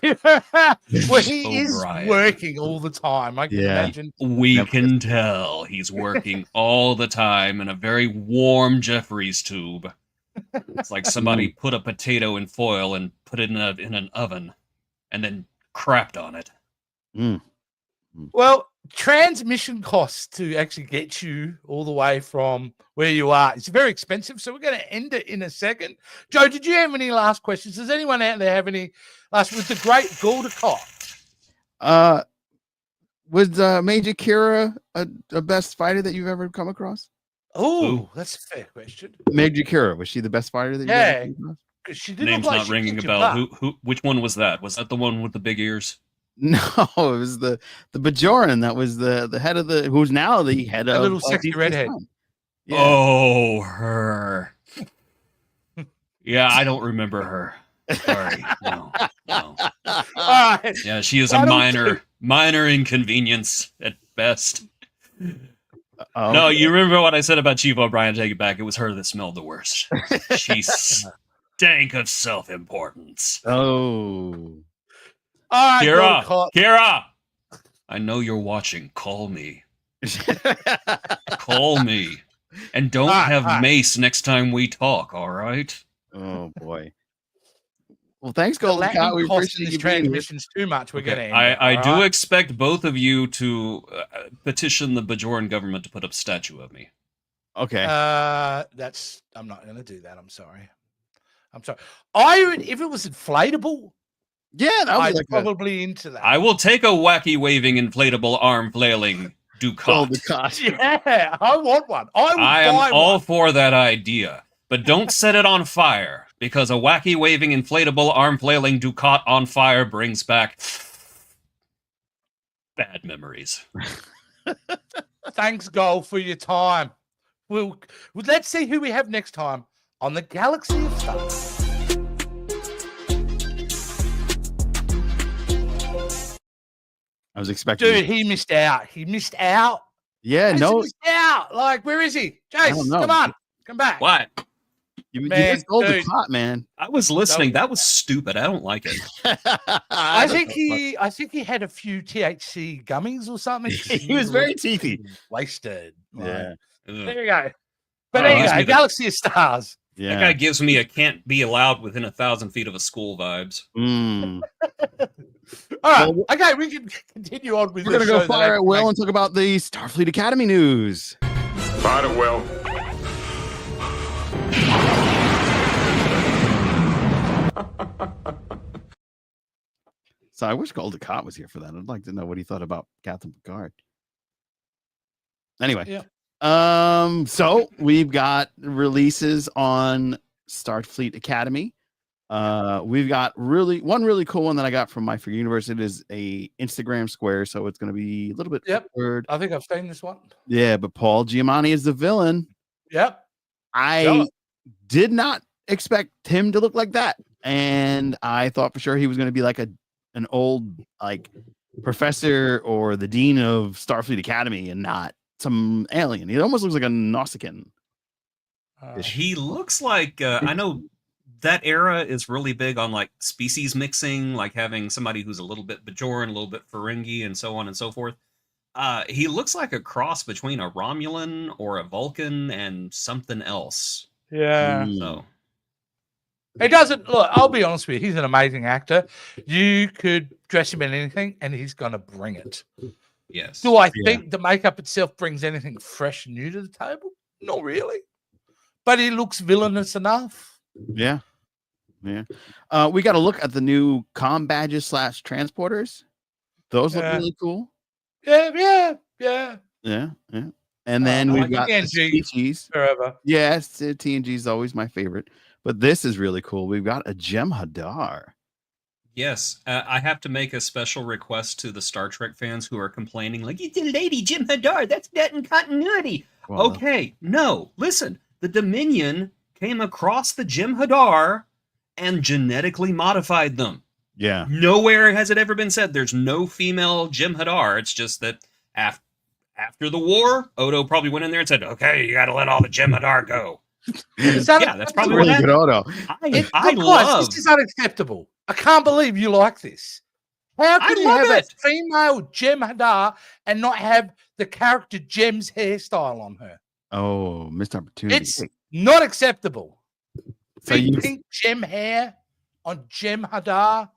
Well, he is working all the time. I can imagine. We can tell he's working all the time in a very warm Jeffries tube. It's like somebody put a potato in foil and put it in an oven and then crapped on it. Well, transmission costs to actually get you all the way from where you are, it's very expensive. So we're going to end it in a second. Joe, did you have any last questions? Does anyone out there have any last with the great Galdacott? Was Major Kira a best fighter that you've ever come across? Oh, that's a fair question. Major Kira, was she the best fighter that you ever come across? Because she didn't. Name's not ringing a bell. Which one was that? Was that the one with the big ears? No, it was the Bajoran that was the head of who's now the head of a little sexy redhead. Yeah. Oh, her. Yeah, I don't remember her. Sorry, no. All right. Yeah, she is a minor inconvenience at best. No, you remember what I said about Chief O'Brien? Take it back. It was her that smelled the worst. She stank of self-importance. Oh. All right, Kira, I know you're watching. Call me. Call me. And don't have Mace next time we talk, all right? Oh, boy. Well, thanks, Golden Cow. We appreciate these transmissions too much. We're going to I do expect both of you to petition the Bajoran government to put up a statue of me. Okay. I'm not going to do that. I'm sorry. If it was inflatable, I'd probably into that. I will take a wacky waving inflatable arm flailing Ducat. Yeah, I want one. I am all for that idea, but don't set it on fire because a wacky waving inflatable arm flailing Ducat on fire brings back bad memories. Thanks, Gold, for your time. Let's see who we have next time on the Galaxy of Stars. I was expecting. Dude, he missed out. Yeah, no. He's out. Like, where is he? Jace, come on. Come back. What? You just stole the clock, man. I was listening. That was stupid. I don't like it. I think he had a few THC gummies or something. He was very teethy. Wasted. Yeah. There you go. But there you go. Galaxy of Stars. Yeah. That guy gives me a can't be allowed within 1,000 feet of a school vibes. All right. Okay, we can continue on with. We're gonna go fire at Will and talk about the Starfleet Academy news. Fire at Will. So I wish Golden Cott was here for that. I'd like to know what he thought about Captain Picard. Anyway, so we've got releases on Starfleet Academy. We've got one really cool one that I got from My Free Universe. It is a Instagram square, so it's going to be a little bit awkward. I think I've seen this one. Yeah, but Paul Giamatti is the villain. Yep. I did not expect him to look like that, and I thought for sure he was going to be like an old like professor or the dean of Starfleet Academy, and not some alien. He almost looks like a Nausicaan. He looks like I know. That era is really big on like species mixing, like having somebody who's a little bit Bajoran, a little bit Ferengi, and so on and so forth. He looks like a cross between a Romulan or a Vulcan and something else. Yeah. So he doesn't look. I'll be honest with you. He's an amazing actor. You could dress him in anything, and he's going to bring it. Yes. Do I think the makeup itself brings anything fresh and new to the table? Not really. But he looks villainous enough. Yeah. Yeah. We got to look at the new comm badges / transporters. Those look really cool. Yeah. And then we've got TNG species. Forever. Yes, TNG is always my favorite. But this is really cool. We've got a Jem'Hadar. Yes, I have to make a special request to the Star Trek fans who are complaining, like, it's a lady Jem'Hadar. That's not in continuity. Well, okay, no, listen. The Dominion came across the Jem'Hadar and genetically modified them. Yeah. Nowhere has it ever been said there's no female Jem'Hadar. It's just that after the war, Odo probably went in there and said, okay, you got to let all the Jem'Hadar go. That's probably what happened. Odo. I love this is unacceptable. I can't believe you like this. How can you have a female Jem'Hadar and not have the character Jem's hairstyle on her? Oh, missed opportunity. It's not acceptable. So pink Jem hair on Jem'Hadar.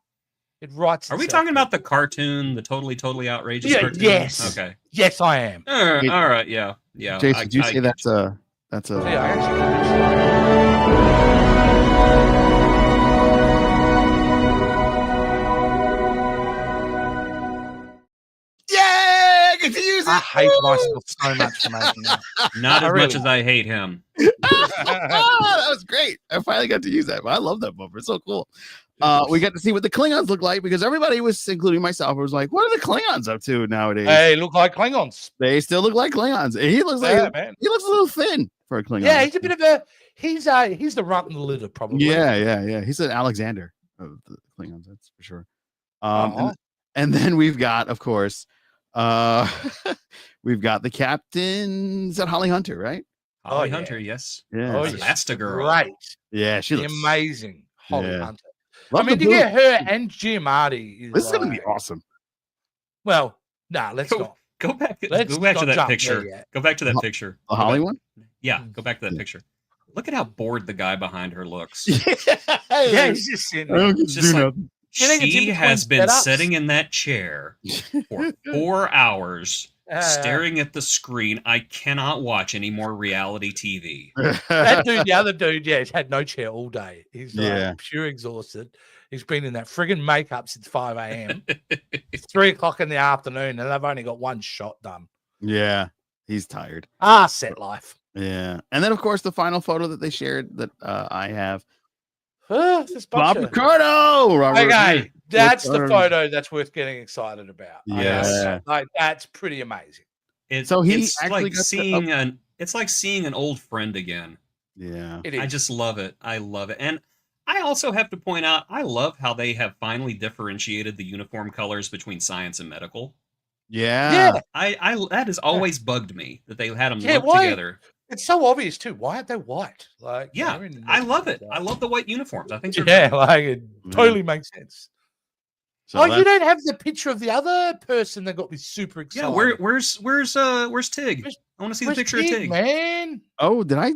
It writes. Are we talking about the cartoon, the totally outrageous cartoon? Yes. Okay. Yes, I am. All right. Yeah. Jason, did you say that's a? Yeah, I actually Yeah, get to use it. I hate myself so much for making that. Not as much as I hate him. That was great. I finally got to use that. I love that bumper. It's so cool. We got to see what the Klingons look like because everybody was, including myself, was like, "What are the Klingons up to nowadays?" They look like Klingons. They still look like Klingons. He looks like he looks a little thin for a Klingon. Yeah, he's a bit of a he's the runt in the litter, probably. Yeah. He's an Alexander of the Klingons, that's for sure. And then we've got, of course, we've got the captains at Holly Hunter, right? Holly Hunter, yes. Yeah. Elastigirl. Right. Yeah, she looks amazing. Holly Hunter. Love to get her and Giamatti. This is going to be awesome. Well, let's not. Go back to that picture. Go back to that picture. The Holly one? Yeah, go back to that picture. Look at how bored the guy behind her looks. Yeah, he's just sitting there. She has been sitting in that chair for 4 hours, staring at the screen. I cannot watch any more reality TV. That dude, the other dude, he's had no chair all day. He's pure exhausted. He's been in that friggin' makeup since 5 a.m. It's 3 o'clock in the afternoon, and they've only got one shot done. Yeah, he's tired. Set life. Yeah. And then, of course, the final photo that they shared that I have. Bob Picardo! Okay, that's the photo that's worth getting excited about. Yeah. That's pretty amazing. It's like seeing an old friend again. Yeah. I just love it. I love it. And I also have to point out, I love how they have finally differentiated the uniform colors between science and medical. Yeah. I that has always bugged me that they had them why? together. It's so obvious too. Why aren't they white? Like, yeah, I love it. I love the white uniforms. I think they're like it totally makes sense. So you don't have the picture of the other person that got me super excited. Yeah, where's Tig? I want to see the picture of Tig, man. Oh, did I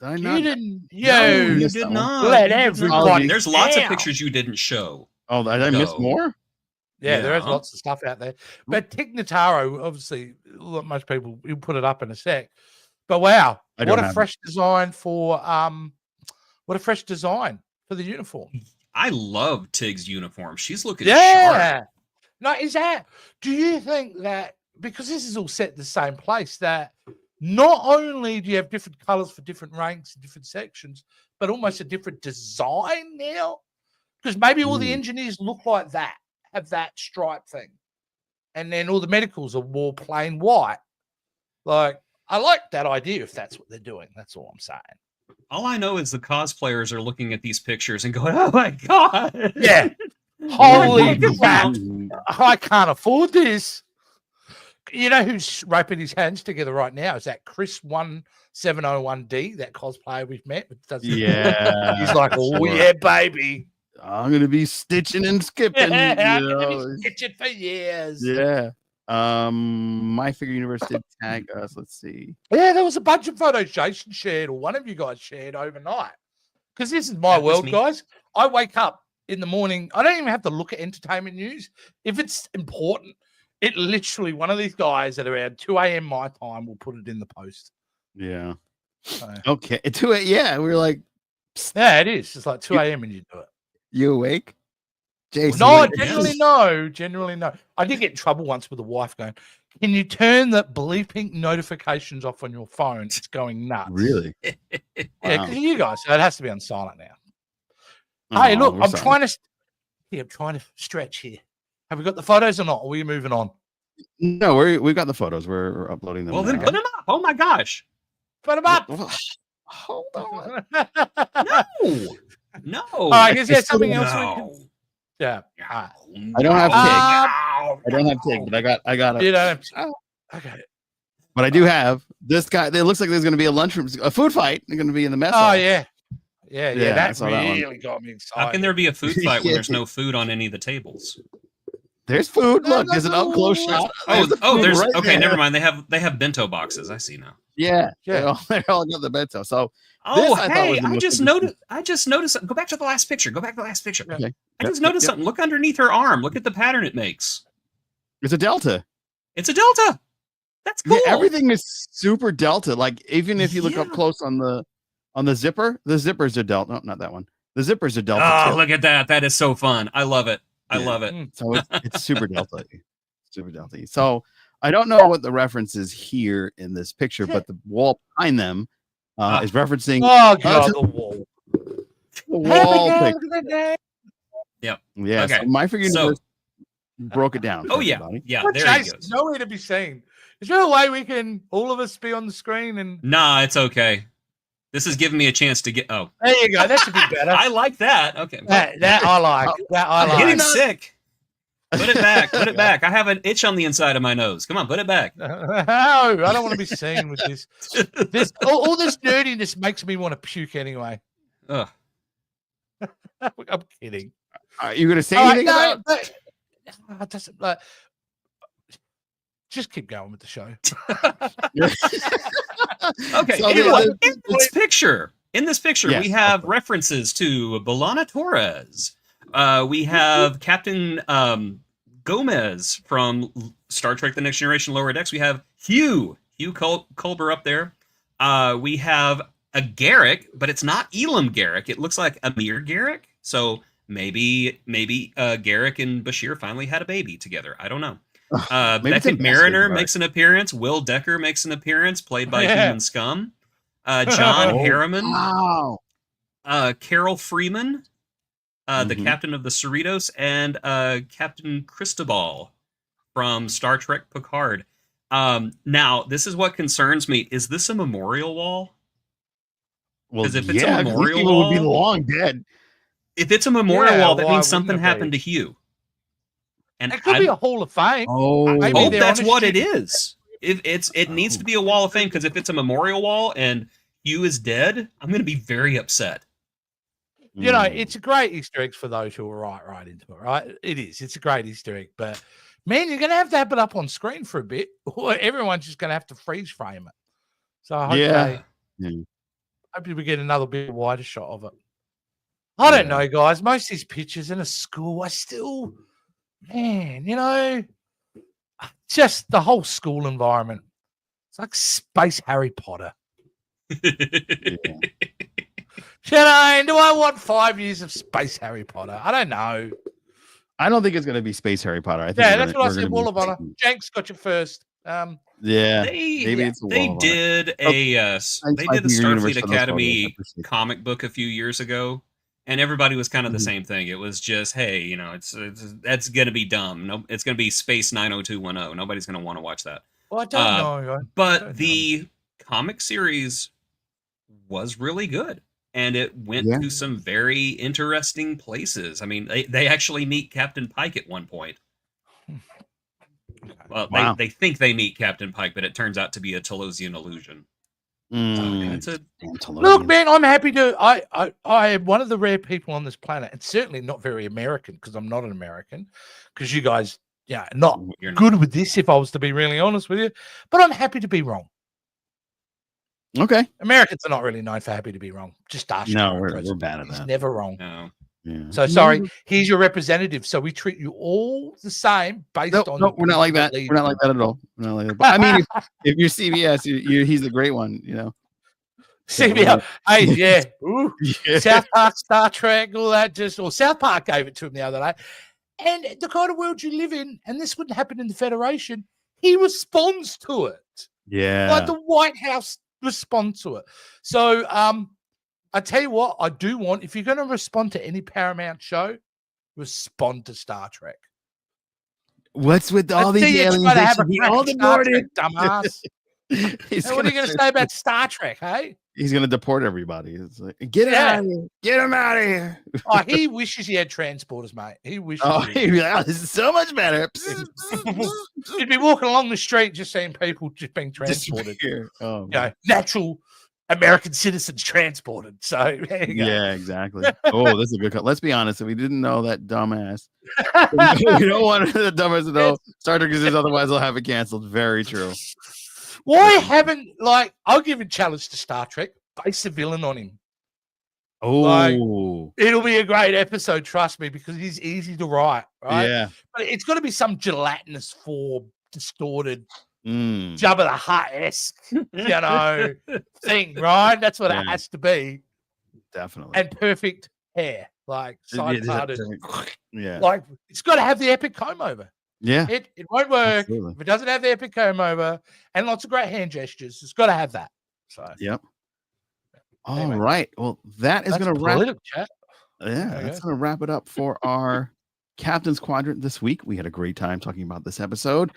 not? You didn't. No, you did not. Let everybody. There's lots of pictures you didn't show. Oh, did I miss more? Yeah, there is lots of stuff out there. But Tig Notaro, obviously, most people will put it up in a sec. But wow, what a fresh design for the uniform. I love Tig's uniform. She's looking sharp. No, do you think that because this is all set in the same place, that not only do you have different colors for different ranks and different sections, but almost a different design now? Because maybe all the engineers look like that, have that stripe thing. And then all the medicals are more plain white. Like, I like that idea if that's what they're doing. That's all I'm saying. All I know is the cosplayers are looking at these pictures and going, "Oh my god, yeah, holy crap! I can't afford this." You know who's raping his hands together right now? Is that Chris 1701D, that cosplayer we've met? Yeah, he's like, "Oh yeah, baby, I'm gonna be stitching and skipping." I'm gonna be stitching for years. Yeah. My Figure Universe did tag us. Let's see. Yeah, there was a bunch of photos Jason shared, or one of you guys shared overnight. Because this is my world, guys. I wake up in the morning. I don't even have to look at entertainment news. If it's important, it literally, one of these guys at around 2 a.m. my time will put it in the post. Yeah. Okay. 2 a.m. Yeah, we were like, psst. Yeah, it is. It's like 2 a.m. when you do it. You awake? Jason, no, generally no. I did get in trouble once with a wife going, "Can you turn the bleeping notifications off on your phone? It's going nuts." Really? Yeah, because you guys, so it has to be on silent now. Hey, look, I'm trying to stretch here. Have we got the photos or not? Or are we moving on? No, we've got the photos. We're uploading them. Well, then put them up. Oh my gosh. Put them up. Hold on. No. I guess there's something else we can. Yeah. I don't have Tig, but I got it. You don't have okay. But I do have this guy. It looks like there's going to be a food fight. They're going to be in the mess hall. Oh yeah. That really got me excited. How can there be a food fight when there's no food on any of the tables? There's food. Look, there's an up close shot. There's okay. Never mind. They have bento boxes. I see now. Yeah. They all got the bento. So. I just noticed. Go back to the last picture. Okay. I just noticed something. Look underneath her arm. Look at the pattern it makes. It's a delta. That's cool. Yeah, everything is super delta. Like even if you look up close on the zipper, the zippers are delta. No, not that one. The zippers are delta. Oh, look at that. That is so fun. I love it. I love it. So it's super delta. Super delta. So I don't know what the reference is here in this picture, but the wall behind them is referencing the wall. The wall picture. Yep. Yeah. Okay. So My Figure Universe broke it down. Oh yeah. Everybody. Yeah. There he goes. Nowhere to be seen. Is there a way we can all of us be on the screen and? Nah, it's okay. This is giving me a chance to get. Oh, there you go. That's a bit better. I like that. Okay. That I like. I'm getting sick. Put it back. Put it back. I have an itch on the inside of my nose. Come on, put it back. No, I don't want to be seen with this. All this nerdiness makes me want to puke anyway. Ugh. I'm kidding. Are you going to say anything about? Just keep going with the show. Okay. So in this picture, we have references to B'Elanna Torres. We have Captain Gomez from Star Trek: The Next Generation Lower Decks. We have Hugh Culber up there. We have a Garrick, but it's not Elam Garrick. It looks like Amir Garrick. So maybe Garrick and Bashir finally had a baby together. I don't know. Beckett Mariner makes an appearance. Will Decker makes an appearance, played by Human Scum. John Harriman. Wow. Carol Freeman, the captain of the Cerritos, and Captain Cristobal from Star Trek Picard. Now, this is what concerns me. Is this a memorial wall? Well, if it's a memorial wall, would be long dead. If it's a memorial wall, that means something happened to Hugh. And it could be a Hall of Fame. I hope that's what it is. It needs to be a wall of fame, because if it's a memorial wall and Hugh is dead, I'm going to be very upset. You know, it's a great Easter egg for those who are right into it, right? It is. It's a great Easter egg, but man, you're going to have it up on screen for a bit, or everyone's just going to have to freeze frame it. So I hope we get another bit wider shot of it. I don't know, guys. Most of these pictures in a school, I still, man, you know, just the whole school environment. It's like space Harry Potter. Shannon, do I want 5 years of space Harry Potter? I don't know. I don't think it's going to be space Harry Potter. I think that's what I said. Wall of Honor. Jenks got you first. They did a Starfleet Academy comic book a few years ago, and everybody was kind of the same thing. It was just, hey, you know, that's going to be dumb. No, it's going to be Space 90210. Nobody's going to want to watch that. Well, I don't know. But the comic series was really good, and it went to some very interesting places. I mean, they actually meet Captain Pike at one point. Well, they think they meet Captain Pike, but it turns out to be a Telosian illusion. Look, man, I'm happy to. I am one of the rare people on this planet, and certainly not very American, because I'm not an American. Because you guys, not good with this, if I was to be really honest with you. But I'm happy to be wrong. Okay. Americans are not really known for happy to be wrong. Just Starship. No, we're bad at that. He's never wrong. No. Yeah. So sorry, he's your representative. So we treat you all the same based on. No, we're not like that. We're not like that at all. We're not like that. But, I mean, if you're CBS, he's the great one. You know. CBS. Hey, yeah. Ooh. South Park, Star Trek, all that. South Park gave it to him the other day. And the kind of world you live in, and this wouldn't happen in the Federation. He responds to it. Yeah. Like the White House responds to it. So, I tell you what, I do want, if you're going to respond to any Paramount show, respond to Star Trek. What's with all these aliens? Have all the Star Trek, dumbass. What are you going to say about Star Trek, hey? He's going to deport everybody. It's like, get out of here. Get him out of here. He wishes he had transporters, mate. He wishes. He'd be like, this is so much better. He'd be walking along the street just seeing people just being transported. Natural American citizens transported. So there you go. Yeah, exactly. Oh, this is a good cut. Let's be honest. If we didn't know that dumbass, we don't want the dumbass to know Star Trek because otherwise they'll have it canceled. Very true. Why haven't, I'll give a challenge to Star Trek, base a villain on him. Oh, it'll be a great episode, trust me, because he's easy to write, right? Yeah. But it's got to be some gelatinous form, distorted, Jabba the Hutt-esque, thing, right? That's what it has to be. Definitely. And perfect hair, side parted. Yeah. It's got to have the epic comb over. Yeah. It won't work Absolutely. if it doesn't have the epic comb over and lots of great hand gestures. It's got to have that. So. Yep. All right. Well, that's going to wrap. Chat. That's going to wrap it up for our Captain's Quadrant this week. We had a great time talking about this episode.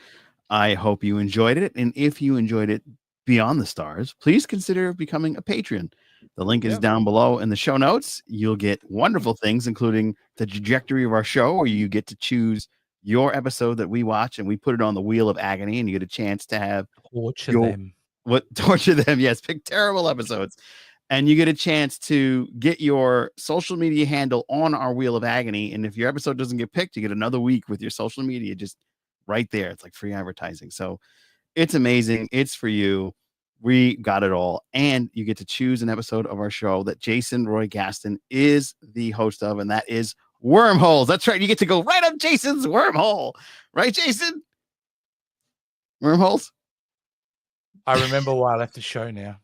I hope you enjoyed it. And if you enjoyed it beyond the stars, please consider becoming a patron. The link is down below in the show notes. You'll get wonderful things, including the trajectory of our show, where you get to choose your episode that we watch and we put it on the wheel of agony, and you get a chance to have torture them. Yes. Pick terrible episodes. And you get a chance to get your social media handle on our wheel of agony. And if your episode doesn't get picked, you get another week with your social media just right there. It's like free advertising. So it's amazing. It's for you. We got it all. And you get to choose an episode of our show that Jason Roy Gaston is the host of, and that is Wormholes. That's right. You get to go right up Jason's wormhole. Right, Jason? Wormholes? I remember why I left the show now.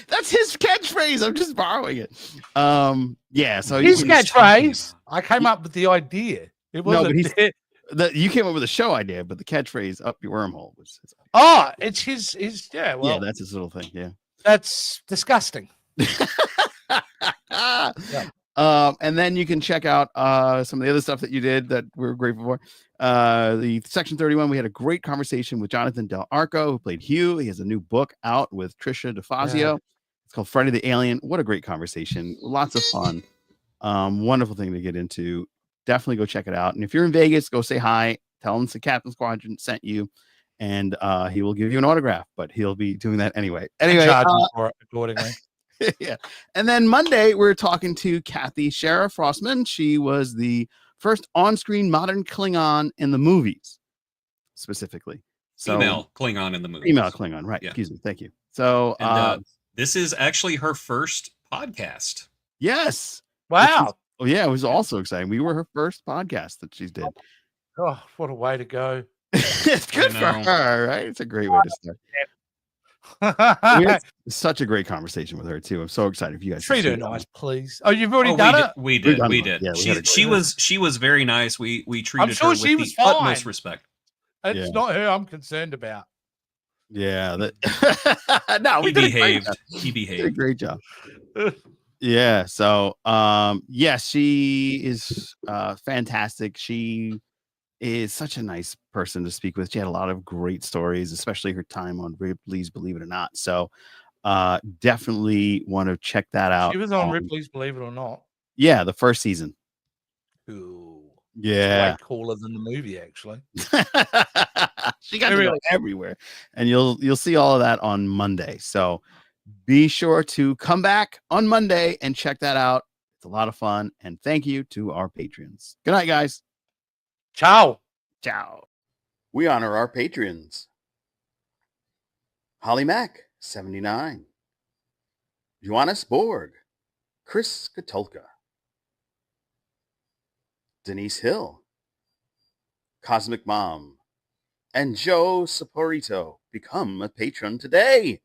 That's his catchphrase. I'm just borrowing it. So his catchphrase. I came up with the idea. It wasn't. You came up with a show idea, but the catchphrase "up your wormhole" was. It's his. Yeah, that's his little thing. Yeah, that's disgusting. And then you can check out some of the other stuff that you did that we're grateful for. The Section 31, we had a great conversation with Jonathan Del Arco, who played Hugh. He has a new book out with Trisha DeFazio. Yeah. It's called Friday the Alien. What a great conversation. Lots of fun. Wonderful thing to get into. definitely go check it out. And if you're in Vegas, go say hi. Tell him the Captain Squadron sent you, and he will give you an autograph. But he'll be doing that anyway. Anyway, charge him for it accordingly. Yeah. And then Monday, we're talking to Kathy Shara Frostman. She was the first on-screen modern Klingon in the movies, specifically. So, female Klingon in the movies. Female Klingon, right. Yeah. Excuse me. Thank you. So this is actually her first podcast. Yes. Wow. Oh, yeah. It was also exciting. We were her first podcast that she's did. Oh, what a way to go. It's good for her, right? It's a great way to start. We had such a great conversation with her too. I'm so excited for you guys. Treat her nice, please. Oh, you've already done it. We did. Yeah, she was very nice. We treated her with the utmost respect. It's not her I'm concerned about. Yeah, no, he behaved. He behaved. Did a great job. Yeah. So, yes, she is fantastic. She is such a nice person to speak with. She had a lot of great stories, especially her time on Ripley's Believe It or Not. So definitely want to check that out. She was on Ripley's Believe It or Not. Yeah, the first season. Ooh. Yeah. Way cooler than the movie, actually. She got to go everywhere. And you'll see all of that on Monday. So be sure to come back on Monday and check that out. It's a lot of fun. And thank you to our patrons. Good night, guys. Ciao. Ciao. We honor our patrons. Holly Mack, 79. Joannis Borg. Chris Katulka. Denise Hill. Cosmic Mom. And Joe Saporito. Become a patron today.